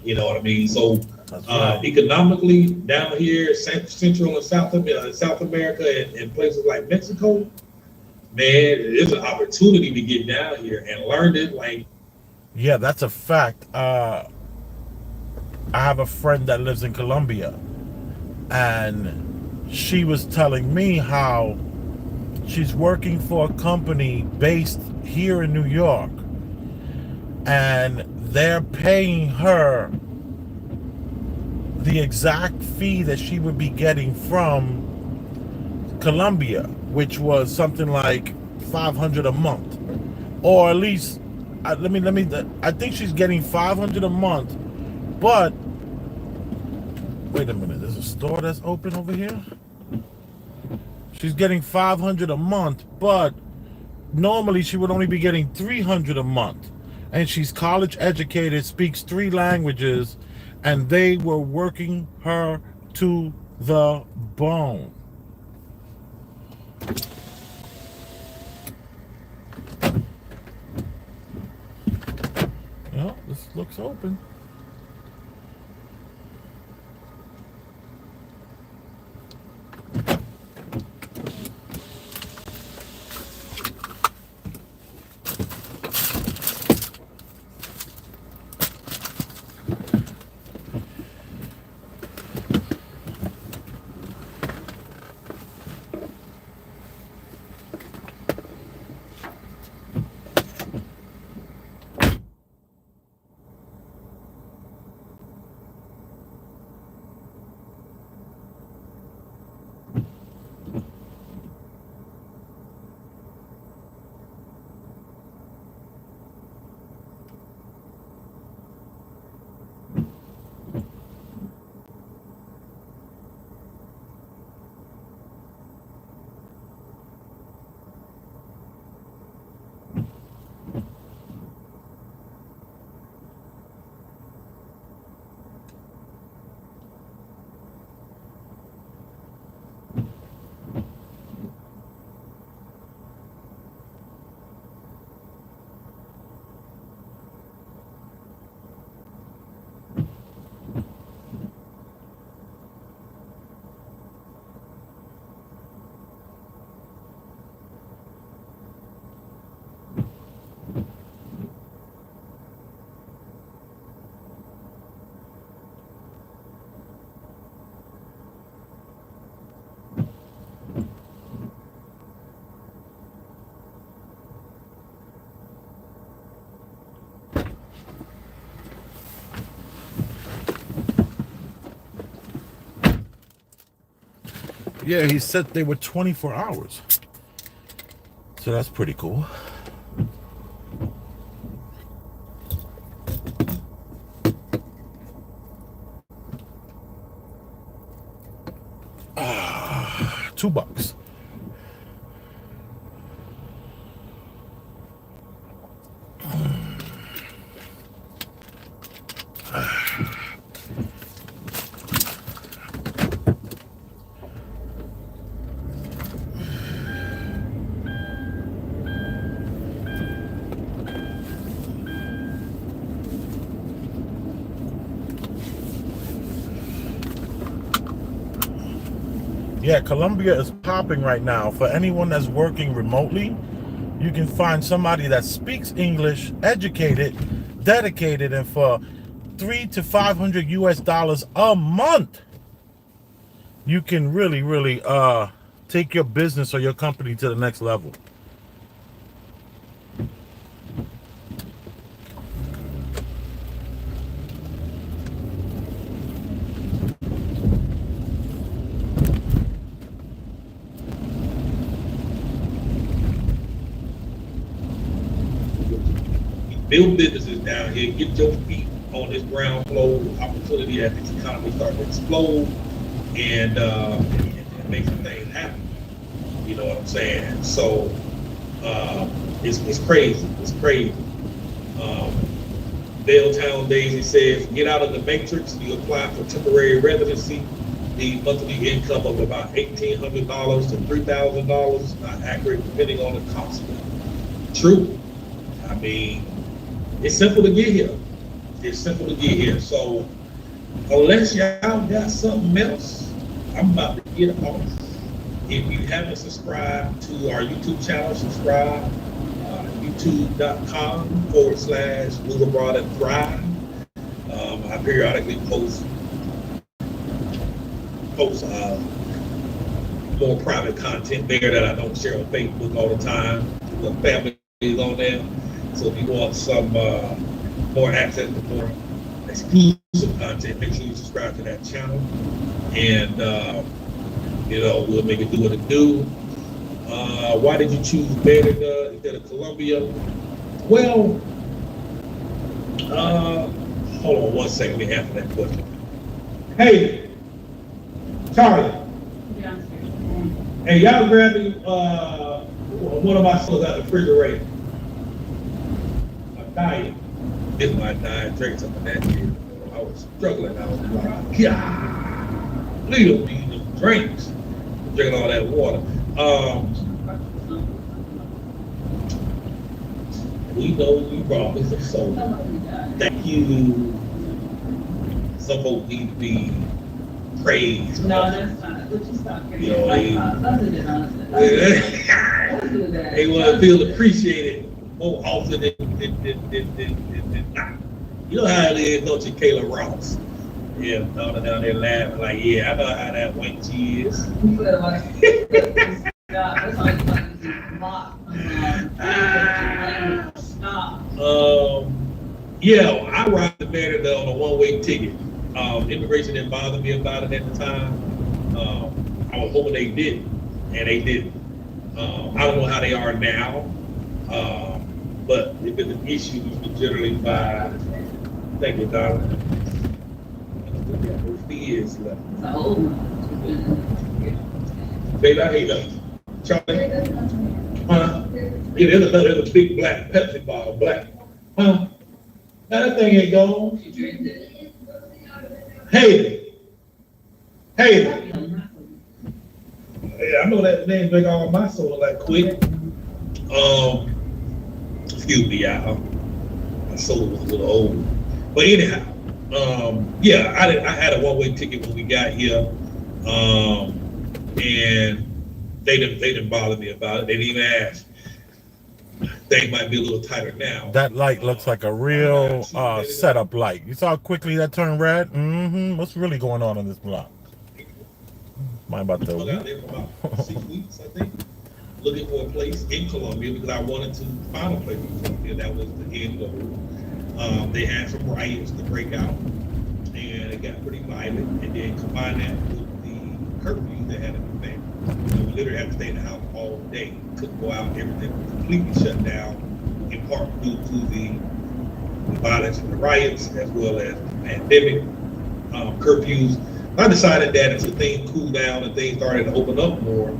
You know what I mean? So right. Economically, down here, Central and South America, and places like Mexico, man, there's an opportunity to get down here and learn this language. Yeah, that's a fact. I have a friend that lives in Colombia, and she was telling me how she's working for a company based here in New York, and they're paying her the exact fee that she would be getting from Colombia, which was something like $500 a month, or at least I think she's getting $500 a month. But wait a minute, there's a store that's open over here. She's getting $500 a month, but normally she would only be getting $300 a month. And she's college educated, speaks 3 languages, and they were working her to the bone. Well, this looks open. Yeah, he said they were 24 hours. So that's pretty cool. $2. Yeah, Colombia is popping right now. For anyone that's working remotely, you can find somebody that speaks English, educated, dedicated, and for $300 to $500 US a month, you can really take your business or your company to the next level. Build businesses down here, get your feet on this ground floor, opportunity as this economy starts to explode, and make some things happen. You know what I'm saying? So it's crazy. It's crazy. Belltown Daisy says, get out of the matrix. You apply for temporary residency. The monthly income of about $1,800 to $3,000. Not accurate, depending on the cost. True. I mean, it's simple to get here. It's simple to get here. So unless y'all got something else, I'm about to get off. If you haven't subscribed to our YouTube channel, subscribe. YouTube.com/Move Abroad and Thrive. I periodically post more private content there that I don't share on Facebook all the time. The family is on there. So if you want some more access to more exclusive content, make sure you subscribe to that channel. And we'll make it do what it do. Why did you choose Merida instead of Columbia? Well, hold on one second. Let me answer that question. Hey, Charlie. Hey, y'all grab me one of my sodas out of the refrigerator. My diet. This is my diet. Drink some of that shit. I was struggling. I was like, God, leave me them drinks. Drinking all that water. We know you brought me some soda. Thank you. Some folks need to be praised. No, that's not. Would you stop You know, Let's do that. They want to feel appreciated more often than not. You know how it is, don't you, Kayla Ross? Yeah, down there laughing like, yeah, I know how that wench is. I ride the Merida on a one-way ticket. Immigration didn't bother me about it at the time. I was hoping they didn't, and they didn't. I don't know how they are now, but if it's an issue, we generally buy. Thank you, darling. Years left. Baby, I hate that. Charlie? Huh? Yeah, there's a big black Pepsi bottle, black. Huh? Now that thing ain't gone. Hey. Yeah, I know that name drink all my soda like quick. Excuse me, y'all. My soda was a little old. But anyhow. I had a one-way ticket when we got here, and they didn't bother me about it. They didn't even ask. Things might be a little tighter now. That light looks like a real setup light. You saw how quickly that turned red? What's really going on this block? Mine about to. I was out there for about 6 weeks, I think, looking for a place in Columbia because I wanted to find a place in Columbia. That was the end goal. They had some riots to break out, and it got pretty violent. And then combine that with the curfew they had in effect. We literally had to stay in the house all day. Couldn't go out. Everything was completely shut down, in part due to the violence and the riots, as well as the pandemic curfews. I decided that until things cooled down and things started to open up more,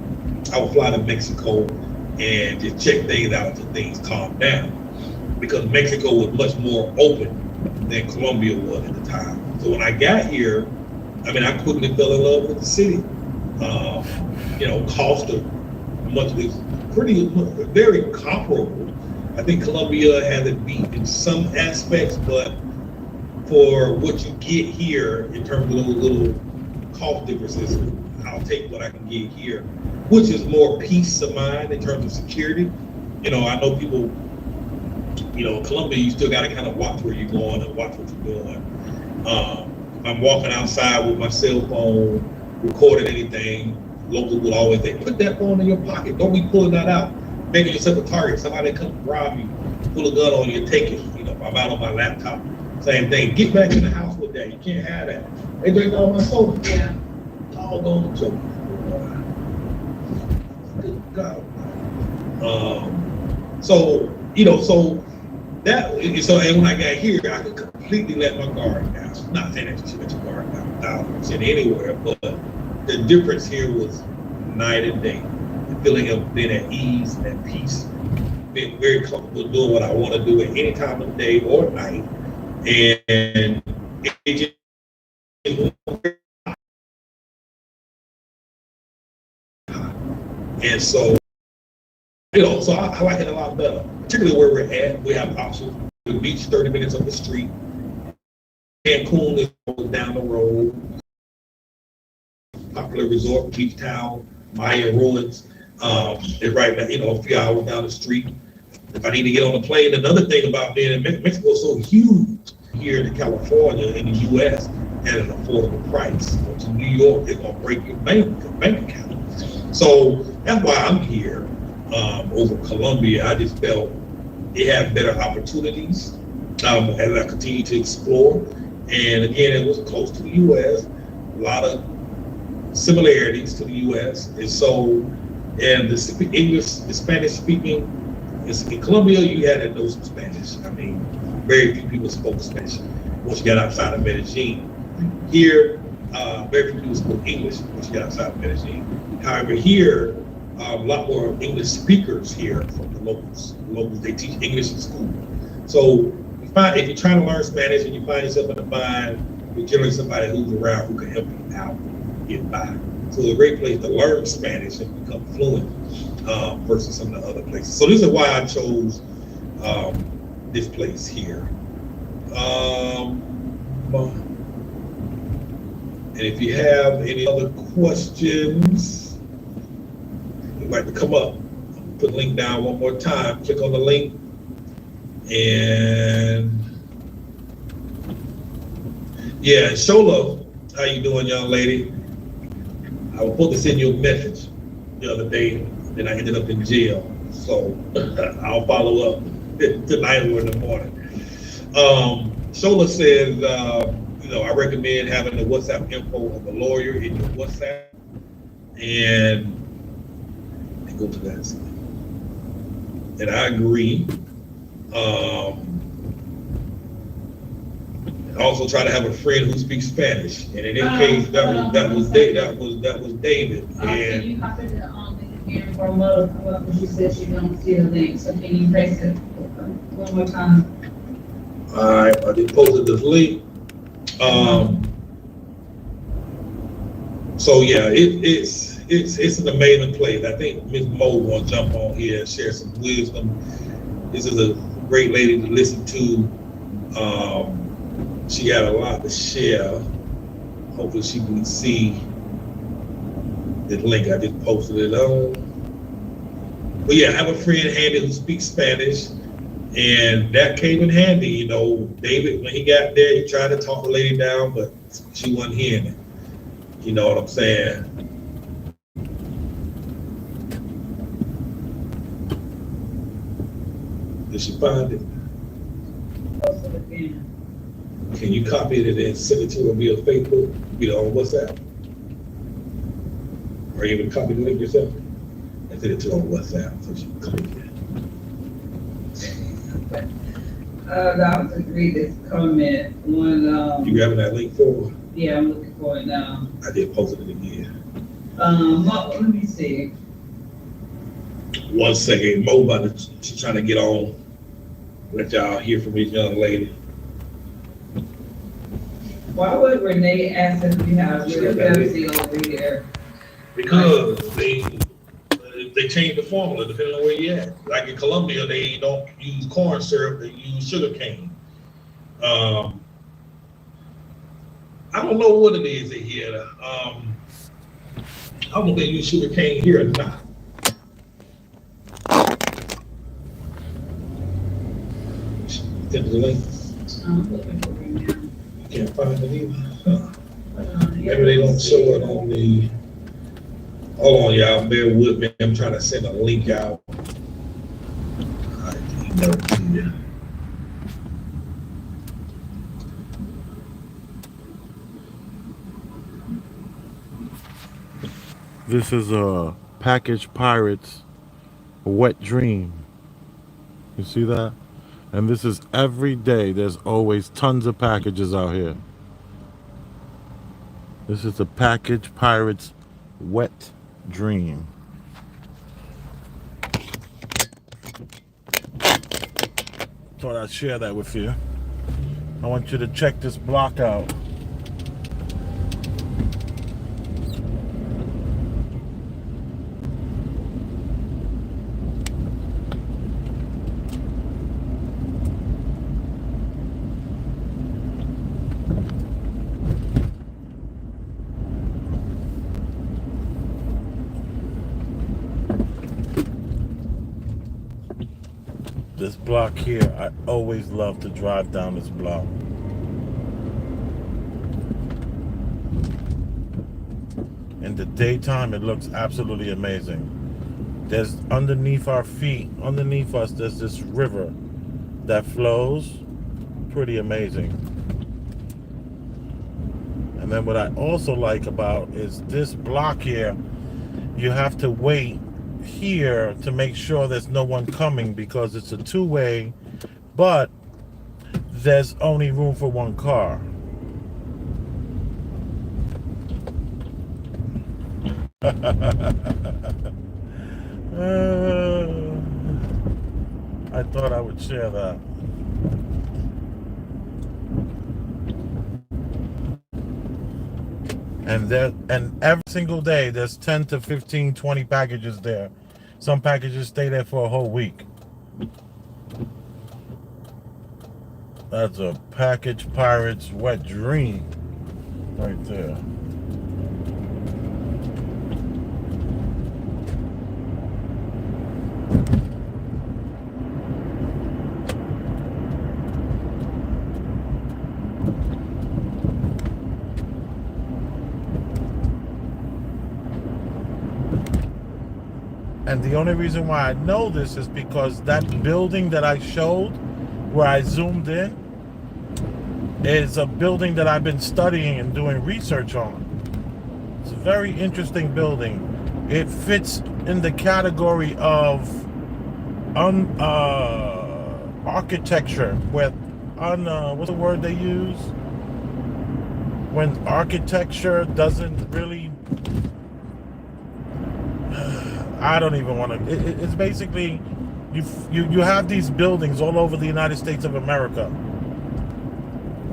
I would fly to Mexico and just check things out until things calmed down. Because Mexico was much more open than Colombia was at the time. So when I got here, I quickly fell in love with the city. Cost of much is very comparable. I think Colombia has it beat in some aspects, but for what you get here in terms of those little cost differences, I'll take what I can get here, which is more peace of mind in terms of security. I know people. Colombia, you still got to kind of watch where you're going and watch what you're doing. I'm walking outside with my cell phone, recording anything. Locals will always say, put that phone in your pocket. Don't be pulling that out. Making yourself a target. Somebody come rob you, pull a gun on you, take it. I'm out on my laptop. Same thing. Get back in the house with that. You can't have that. They drink all my soda. Yeah. All those jokes. Good God. And when I got here, I could completely let my guard down. Not saying that you should let your guard down 1,000% anywhere, but the difference here was night and day. The feeling of being at ease and at peace, being very comfortable doing what I want to do at any time of the day or night, and it just, and so, so I like it a lot better, particularly where we're at. We have options. The beach 30 minutes up the street. Cancun is down the road. Popular resort, beach town, Mayan ruins. It's right now, a few hours down the street. If I need to get on a plane, another thing about being in Mexico is so huge here in California, in the U.S., at an affordable price. Go to New York, they're gonna break your bank account. So that's why I'm here over Colombia. I just felt it had better opportunities as I continue to explore. And again, it was close to the U.S., a lot of similarities to the U.S. And so, and the Spanish speaking, in Colombia, you had to know some Spanish. I mean, very few people spoke Spanish once you got outside of Medellin. Here, very few people spoke English once you got outside of Medellin. However, here, a lot more English speakers here from the locals. The locals, they teach English in school. So if you're trying to learn Spanish and you find yourself in a bind, you're generally somebody who's around who can help you out, get by. So it's a great place to learn Spanish and become fluent versus some of the other places. So this is why I chose this place here. And if you have any other questions, you'd like to come up, put the link down one more time, click on the link, and yeah, Shola, how you doing, young lady? I was supposed to send you a message the other day, then I ended up in jail. So I'll follow up tonight or in the morning. Shola says, I recommend having the WhatsApp info of a lawyer in your WhatsApp, and go to that side. And I agree. Also try to have a friend who speaks Spanish, and in this case, that was David. Can you copy the link again for Mother? Because she said she don't see the link, so can you paste it one more time? All right, I just posted this link. So yeah, it's an amazing place. I think Ms. Mo will jump on here and share some wisdom. This is a great lady to listen to. She got a lot to share. Hopefully she can see this link. I just posted it on. But yeah, have a friend handy who speaks Spanish. And that came in handy, David, when he got there, he tried to talk the lady down, but she wasn't hearing it. You know what I'm saying? Did she find it? Can you copy it and send it to her via Facebook, on WhatsApp? Or even copy the link yourself and send it to her on WhatsApp so she can click it. I was just read this comment when You grabbing that link for her? yeah, I'm looking for it now. I did post it again. Let me see. 1 second, Mo she's trying to get on. Let y'all hear from this young lady. Why would Renee ask if we have real Pepsi over here? Because they changed the formula depending on where you're at. Like in Colombia, they don't use corn syrup, they use sugar cane. I don't know what it is in here. I don't know if they use sugar cane here or not. Send the link. I'm looking for it now. You can't find it either. Huh. Maybe they don't show it on the. Hold on, y'all. Bear with me. I'm trying to send a link out. I email it to you. This is a Package Pirates Wet Dream. You see that? And this is every day. There's always tons of packages out here. This is the Package Pirates Wet Dream. Thought I'd share that with you. I want you to check this block out. This block here, I always love to drive down this block. In the daytime, it looks absolutely amazing. There's underneath our feet, underneath us, there's this river that flows. Pretty amazing. And then what I also like about is this block here, you have to wait here to make sure there's no one coming because it's a two-way, but there's only room for one car. I thought I would share that. And every single day there's 10 to 15, 20 packages there. Some packages stay there for a whole week. That's a Package Pirate's wet dream right there. And the only reason why I know this is because that building that I showed, where I zoomed in, is a building that I've been studying and doing research on. It's a very interesting building. It fits in the category of architecture, what's the word they use? When architecture doesn't really, I don't even want to. It's basically you have these buildings all over the United States of America,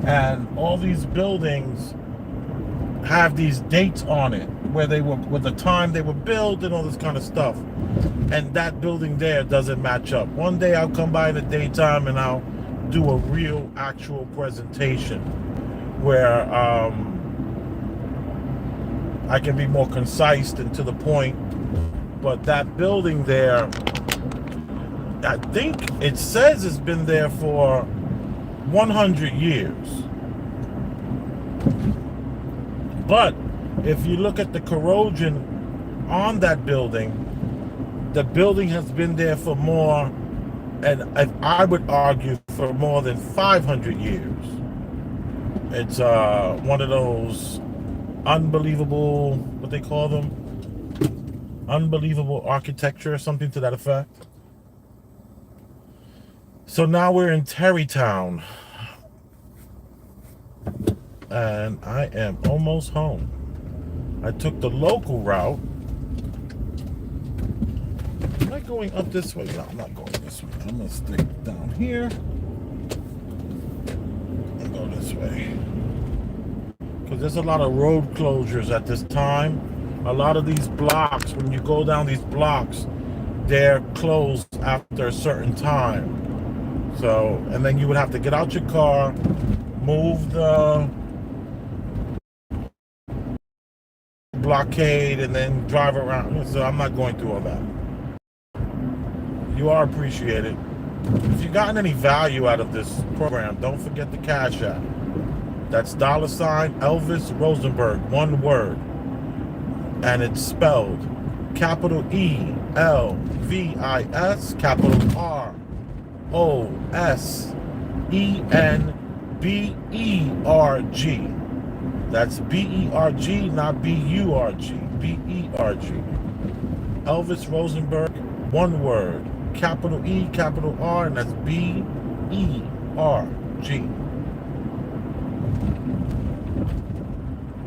and all these buildings have these dates on it where they were, with the time they were built and all this kind of stuff. And that building there doesn't match up. One day I'll come by in the daytime and I'll do a real actual presentation where I can be more concise and to the point. But that building there, I think it says it's been there for 100 years. But if you look at the corrosion on that building, the building has been there for more, and I would argue for more than 500 years. It's one of those unbelievable, what they call them? Unbelievable architecture or something to that effect. So now we're in Terrytown. And I am almost home. I took the local route. Am I going up this way? No, I'm not going this way. I'm going to stay down here and go this way. Because there's a lot of road closures at this time. A lot of these blocks, when you go down these blocks, they're closed after a certain time. So, and then you would have to get out your car, move the blockade, and then drive around. So I'm not going through all that. You are appreciated. If you've gotten any value out of this program, don't forget the Cash App. That's $ Elvis Rosenberg, one word. And it's spelled capital ELVIS, capital ROSENBERG. That's BERG, not BURG. BERG. Elvis Rosenberg, one word. Capital E, capital R, and that's BERG.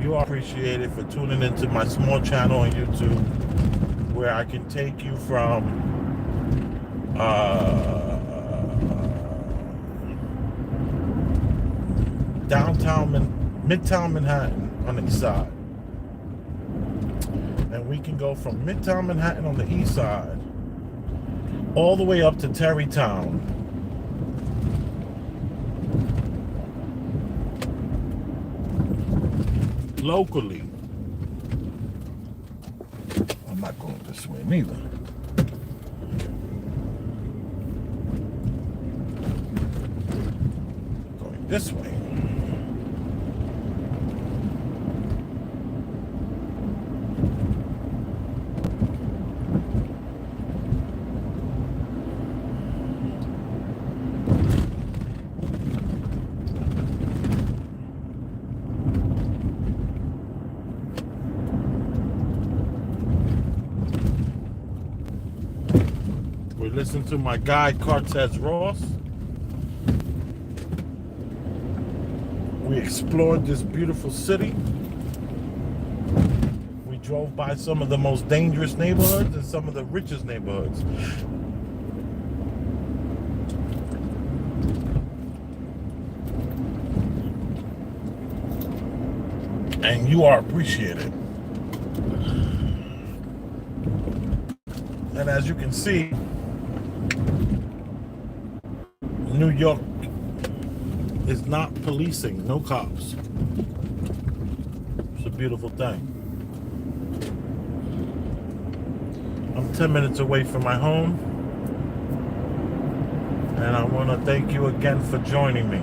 You are appreciated for tuning into my small channel on YouTube, where I can take you from Midtown Manhattan on the east side. And we can go from Midtown Manhattan on the east side all the way up to Terrytown. Locally. I'm not going this way neither. Going this way. Listen to my guide Cortez Ross. We explored this beautiful city. We drove by some of the most dangerous neighborhoods and some of the richest neighborhoods. And you are appreciated. And as you can see, New York is not policing, no cops. It's a beautiful thing. I'm 10 minutes away from my home, and I want to thank you again for joining me.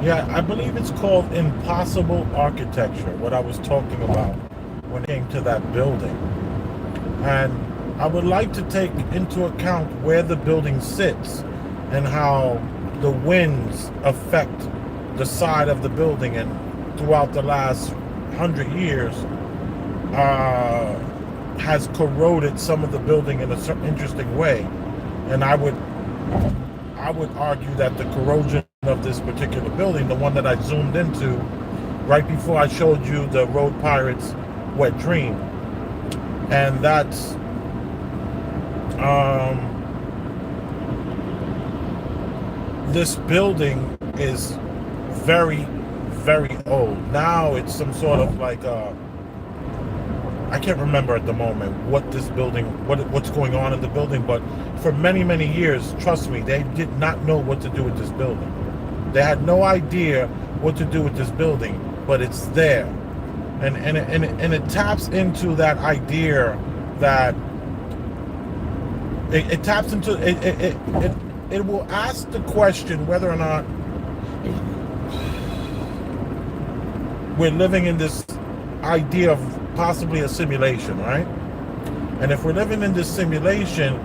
Yeah, I believe it's called impossible architecture, what I was talking about when it came to that building. And I would like to take into account where the building sits and how the winds affect the side of the building, and throughout the last 100 years has corroded some of the building in a certain interesting way. And I would argue that the corrosion of this particular building, the one that I zoomed into right before I showed you the Road Pirates Wet Dream, and that's this building is very, very old. Now it's some sort of like I can't remember at the moment what this building, what's going on in the building, but for many, many years, trust me, they did not know what to do with this building. They had no idea what to do with this building, but it's there. And it taps into that idea that it taps into it will ask the question whether or not we're living in this idea of possibly a simulation, right? And if we're living in this simulation,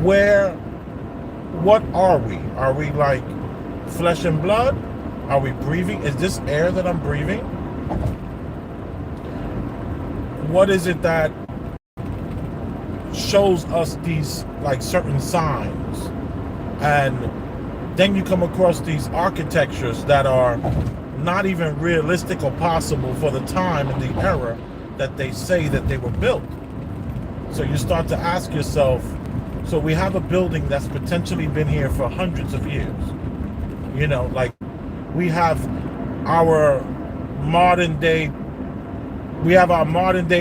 what are we? Are we like flesh and blood? Are we breathing? Is this air that I'm breathing? What is it that shows us these like certain signs? And then you come across these architectures that are not even realistic or possible for the time and the era that they say that they were built. So you start to ask yourself, so we have a building that's potentially been here for hundreds of years. You know, like we have our modern day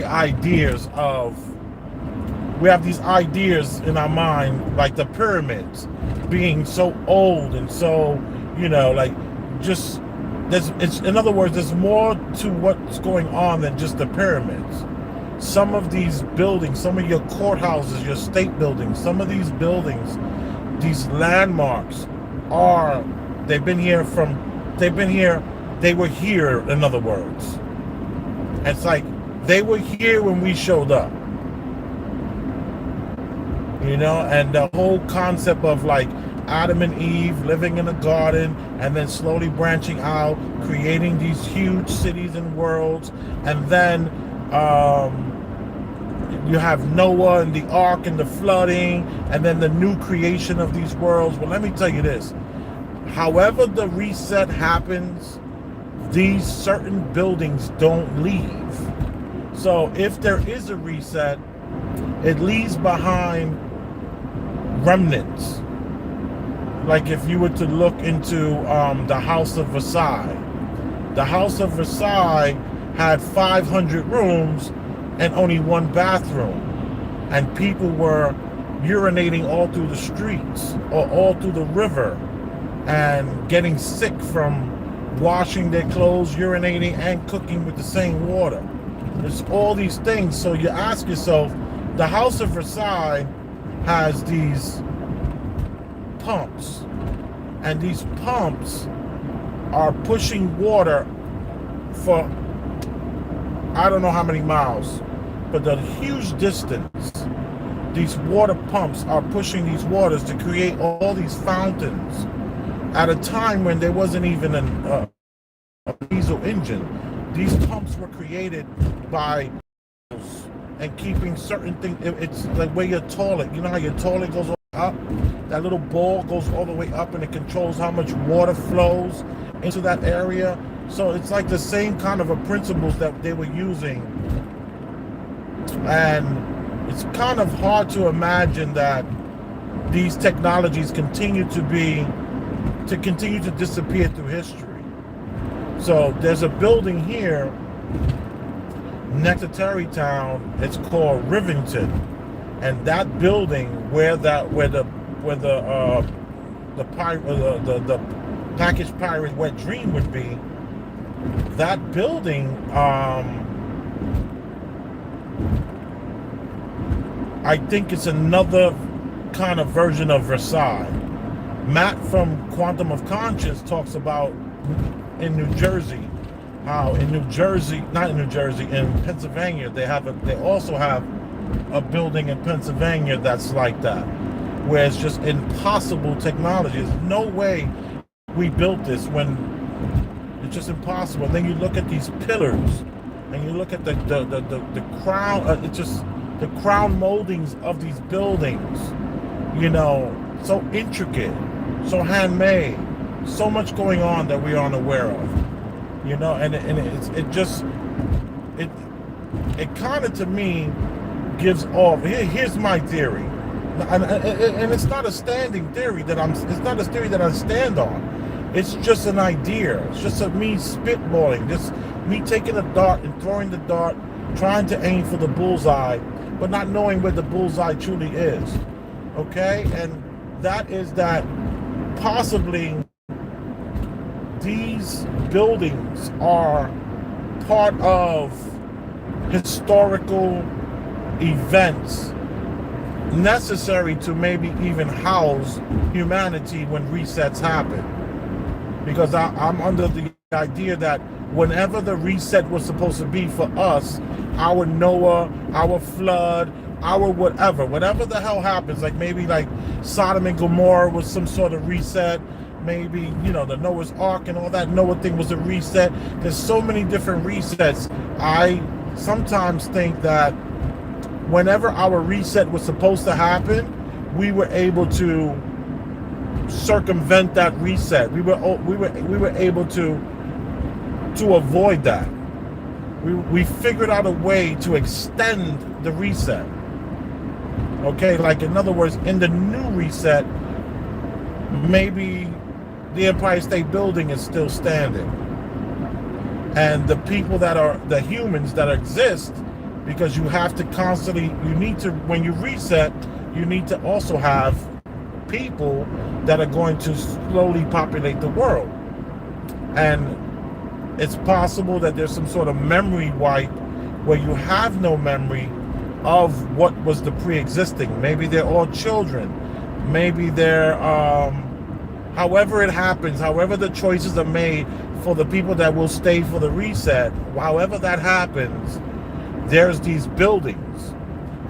ideas of, we have these ideas in our mind, like the pyramids being so old and so, you know, like just, in other words, there's more to what's going on than just the pyramids. Some of these buildings, some of your courthouses, your state buildings, some of these buildings, these landmarks they were here, in other words. It's like they were here when we showed up. You know, and the whole concept of like Adam and Eve living in a garden and then slowly branching out, creating these huge cities and worlds, and then you have Noah and the ark and the flooding, and then the new creation of these worlds. Well, let me tell you this. However the reset happens, these certain buildings don't leave. So if there is a reset, it leaves behind remnants. Like if you were to look into the House of Versailles. The House of Versailles had 500 rooms and only one bathroom. And people were urinating all through the streets or all through the river and getting sick from washing their clothes, urinating, and cooking with the same water. There's all these things. So you ask yourself, the House of Versailles has these pumps, and these pumps are pushing water for I don't know how many miles, but the huge distance. These water pumps are pushing these waters to create all these fountains at a time when there wasn't even a diesel engine. These pumps were created by and keeping certain things. It's like where your toilet, you know how your toilet goes up? That little ball goes all the way up and it controls how much water flows into that area. So it's like the same kind of principles that they were using. And it's kind of hard to imagine that these technologies continue to disappear through history. So there's a building here next to Terrytown. It's called Rivington, and that building where the package pirate wet dream would be, that building I think it's another kind of version of Versailles. Matt from Quantum of Conscience talks about in New Jersey, how in Pennsylvania, they also have a building in Pennsylvania that's like that, where it's just impossible technology. There's no way we built this when it's just impossible. And then you look at these pillars, and you look at the crown. It's just the crown moldings of these buildings. You know, so intricate, so handmade, so much going on that we aren't aware of. You know, and it kind of, to me, gives off. Here's my theory, and it's not a standing theory it's not a theory that I stand on. It's just an idea. It's just me spitballing, just me taking a dart and throwing the dart trying to aim for the bullseye, but not knowing where the bullseye truly is. Okay? And that is that possibly these buildings are part of historical events necessary to maybe even house humanity when resets happen. Because I'm under the idea that whenever the reset was supposed to be for us, our Noah, our flood, our whatever the hell happens, like maybe like Sodom and Gomorrah was some sort of reset, maybe, you know, the Noah's Ark and all that Noah thing was a reset. There's so many different resets. I sometimes think that whenever our reset was supposed to happen, we were able to circumvent that reset. We were able to avoid that. We figured out a way to extend the reset. Okay, like in other words, in the new reset, maybe the Empire State Building is still standing, and the people that are the humans that exist, because you have to constantly, you need to, when you reset, you need to also have people that are going to slowly populate the world. And it's possible that there's some sort of memory wipe where you have no memory of what was the pre-existing. Maybe they're all children. Maybe they're, however it happens, however the choices are made for the people that will stay for the reset, however that happens, there's these buildings.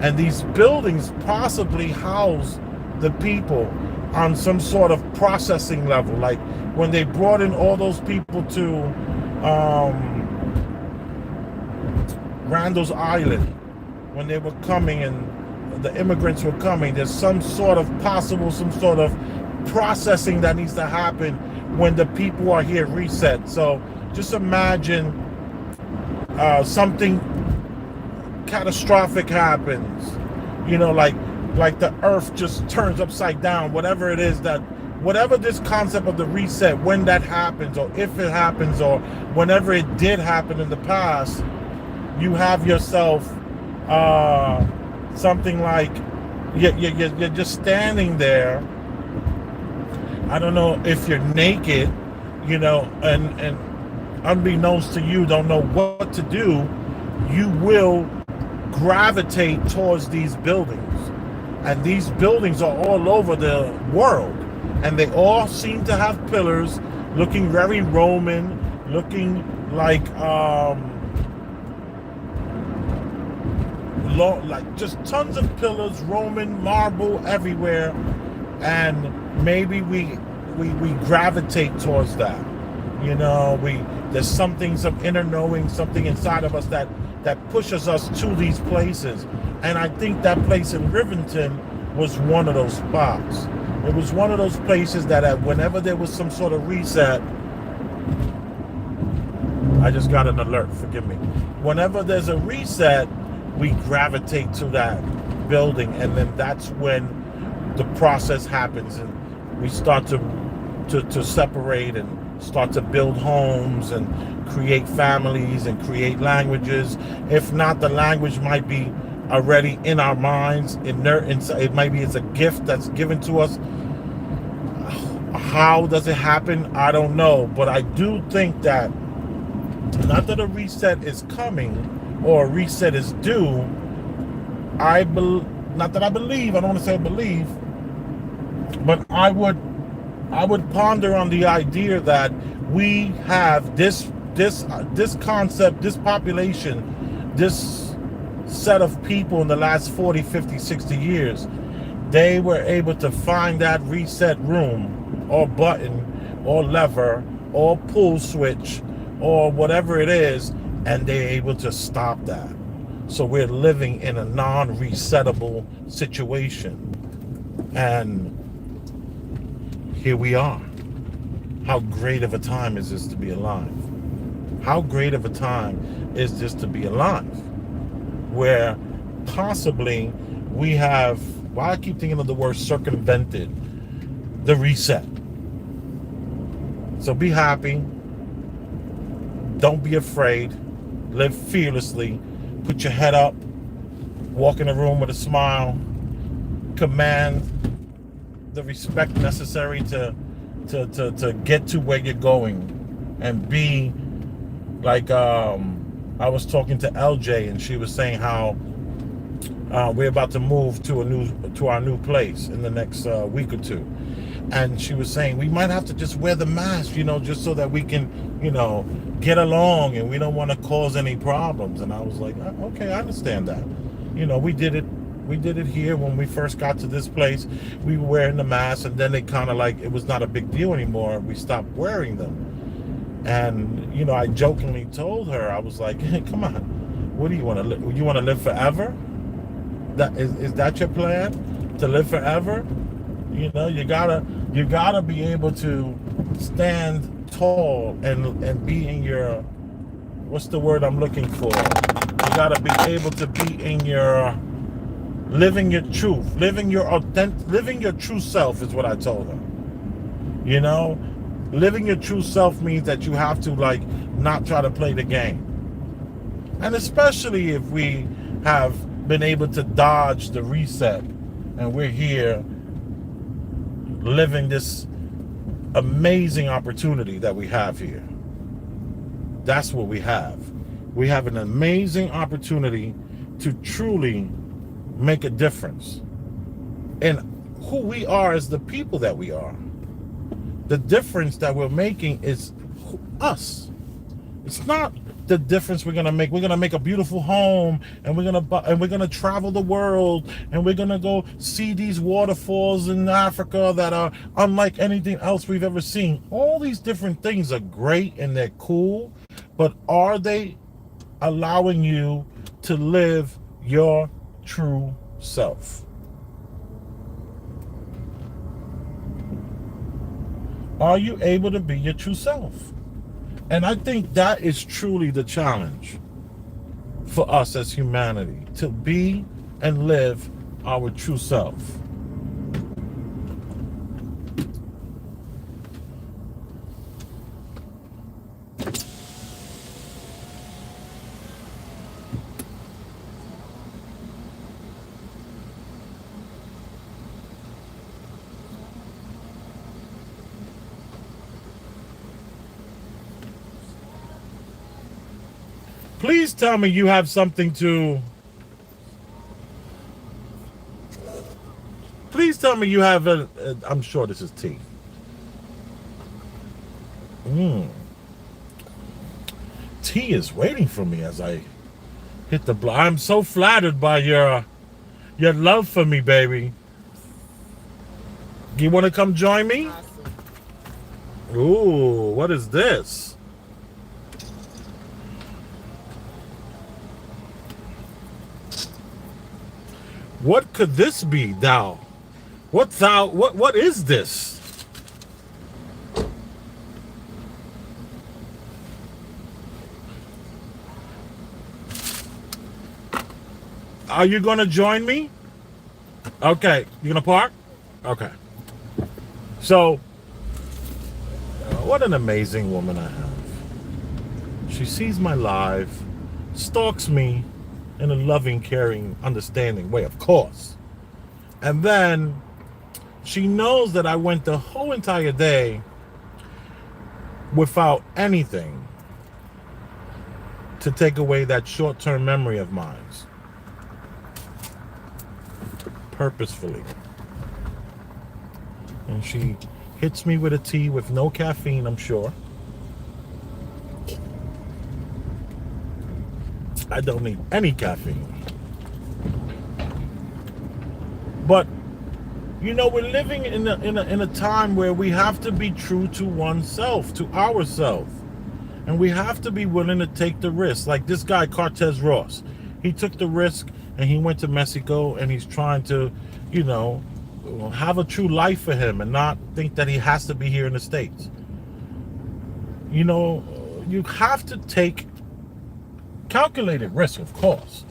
And these buildings possibly house the people on some sort of processing level. Like when they brought in all those people to Randall's Island, when they were coming and the immigrants were coming, there's some sort of processing that needs to happen when the people are here reset. So just imagine something catastrophic happens, you know, like the earth just turns upside down, whatever it is, that whatever this concept of the reset, when that happens, or if it happens, or whenever it did happen in the past, you have yourself something like you're just standing there. I don't know if you're naked, you know, and unbeknownst to you, don't know what to do, you will gravitate towards these buildings. And these buildings are all over the world, and they all seem to have pillars, looking very Roman, looking like just tons of pillars, Roman marble everywhere. And maybe we gravitate towards that, you know. There's something, some inner knowing, something inside of us that pushes us to these places. And I think that place in Rivington was one of those spots. It was one of those places that whenever there was some sort of reset, I just got an alert, forgive me. Whenever there's a reset, we gravitate to that building, and then that's when the process happens, and we start to separate and start to build homes and create families and create languages. If not, the language might be already in our minds, inert inside. It might be it's a gift that's given to us. How does it happen? I don't know, but I do think that not that a reset is coming or a reset is due. Not that I believe, I don't want to say believe, but I would ponder on the idea that we have this concept, this population, this set of people in the last 40, 50, 60 years. They were able to find that reset room or button or lever or pull switch or whatever it is, and they're able to stop that. So we're living in a non-resettable situation. And here we are. How great of a time is this to be alive? How great of a time is this to be alive? Where possibly we have, well, I keep thinking of the word circumvented, the reset. So be happy. Don't be afraid. Live fearlessly. put your head up, walk in the room with a smile, command the respect necessary to get to where you're going, and be like I was talking to LJ, and she was saying how we're about to move to our new place in the next week or two, and she was saying we might have to just wear the mask, just so that we can, get along, and we don't want to cause any problems. And I was like, okay, I understand that. We did it here when we first got to this place. We were wearing the masks, and then it kind of like it was not a big deal anymore. We stopped wearing them. And I jokingly told her, I was like, hey, come on, what do you want to live? You want to live forever? That is that your plan, to live forever? You gotta be able to stand tall and be in your, what's the word I'm looking for? You gotta be able to be in your, living your truth, living your true self is what I told her. Living your true self means that you have to not try to play the game. And especially if we have been able to dodge the reset and we're here living this amazing opportunity that we have here. That's what we have. We have an amazing opportunity to truly make a difference in who we are as the people that we are. The difference that we're making is us. It's not the difference we're gonna make. We're gonna make a beautiful home, and we're gonna travel the world, and we're gonna go see these waterfalls in Africa that are unlike anything else we've ever seen. All these different things are great and they're cool, but are they allowing you to live your true self? Are you able to be your true self? And I think that is truly the challenge for us as humanity, to be and live our true self. Please tell me you have something to... Please tell me you have I'm sure this is tea. Tea is waiting for me as I hit the block. I'm so flattered by your love for me, baby. You want to come join me? Ooh, what is this? What could this be, thou? What is this? Are you gonna join me? Okay, you gonna park? Okay. So, what an amazing woman I have. She sees my live, stalks me in a loving, caring, understanding way, of course. And then she knows that I went the whole entire day without anything to take away that short-term memory of mine. Purposefully. And she hits me with a tea with no caffeine, I'm sure. I don't need any caffeine. But we're living in a time where we have to be true to oneself, to ourselves. And we have to be willing to take the risk. Like this guy, Cortez Ross. He took the risk and he went to Mexico, and he's trying to, have a true life for him and not think that he has to be here in the States. You have to take calculated risk, of course.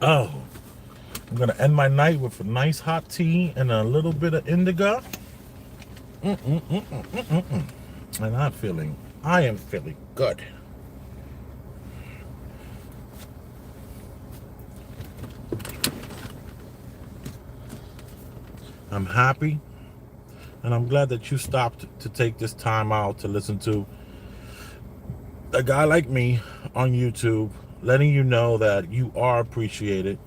Oh, I'm gonna end my night with a nice hot tea and a little bit of indica. And I am feeling good. I'm happy, and I'm glad that you stopped to take this time out to listen to a guy like me on YouTube, letting you know that you are appreciated.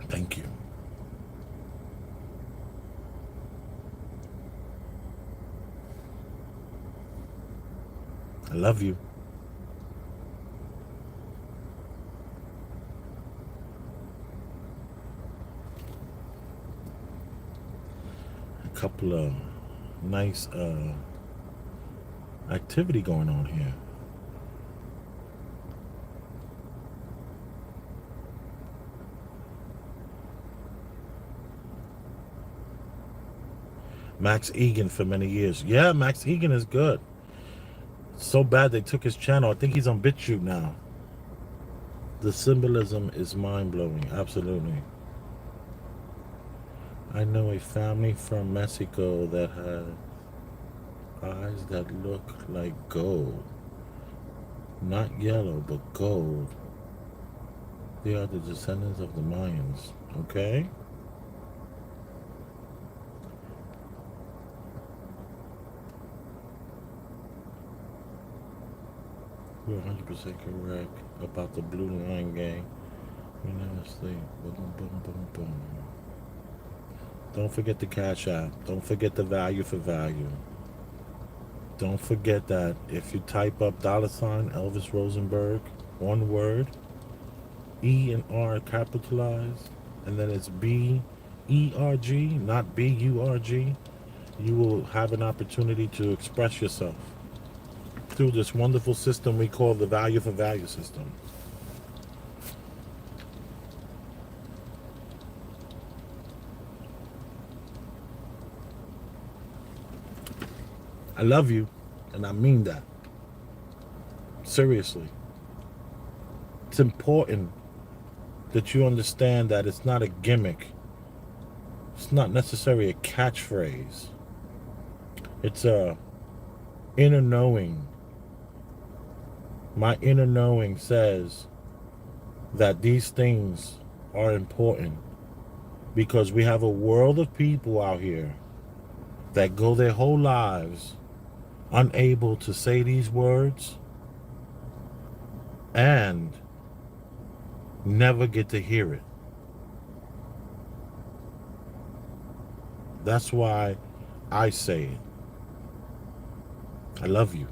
Thank you. I love you. A couple of nice activity going on here. Max Egan for many years. Yeah, Max Egan is good. So bad they took his channel. I think he's on BitChute now. The symbolism is mind-blowing. Absolutely. I know a family from Mexico that has eyes that look like gold. Not yellow, but gold. They are the descendants of the Mayans. Okay? You're 100% correct about the Blue Line Gang. We never sleep. Boom, boom, boom, boom. Don't forget the Cash App. Don't forget the value for value. Don't forget that if you type up $ Elvis Rosenberg, one word, E and R capitalized, and then it's B-E-R-G, not B-U-R-G, you will have an opportunity to express yourself through this wonderful system we call the value for value system. I love you, and I mean that. Seriously. It's important that you understand that it's not a gimmick. It's not necessarily a catchphrase. It's a inner knowing. My inner knowing says that these things are important because we have a world of people out here that go their whole lives unable to say these words and never get to hear it. That's why I say it. I love you.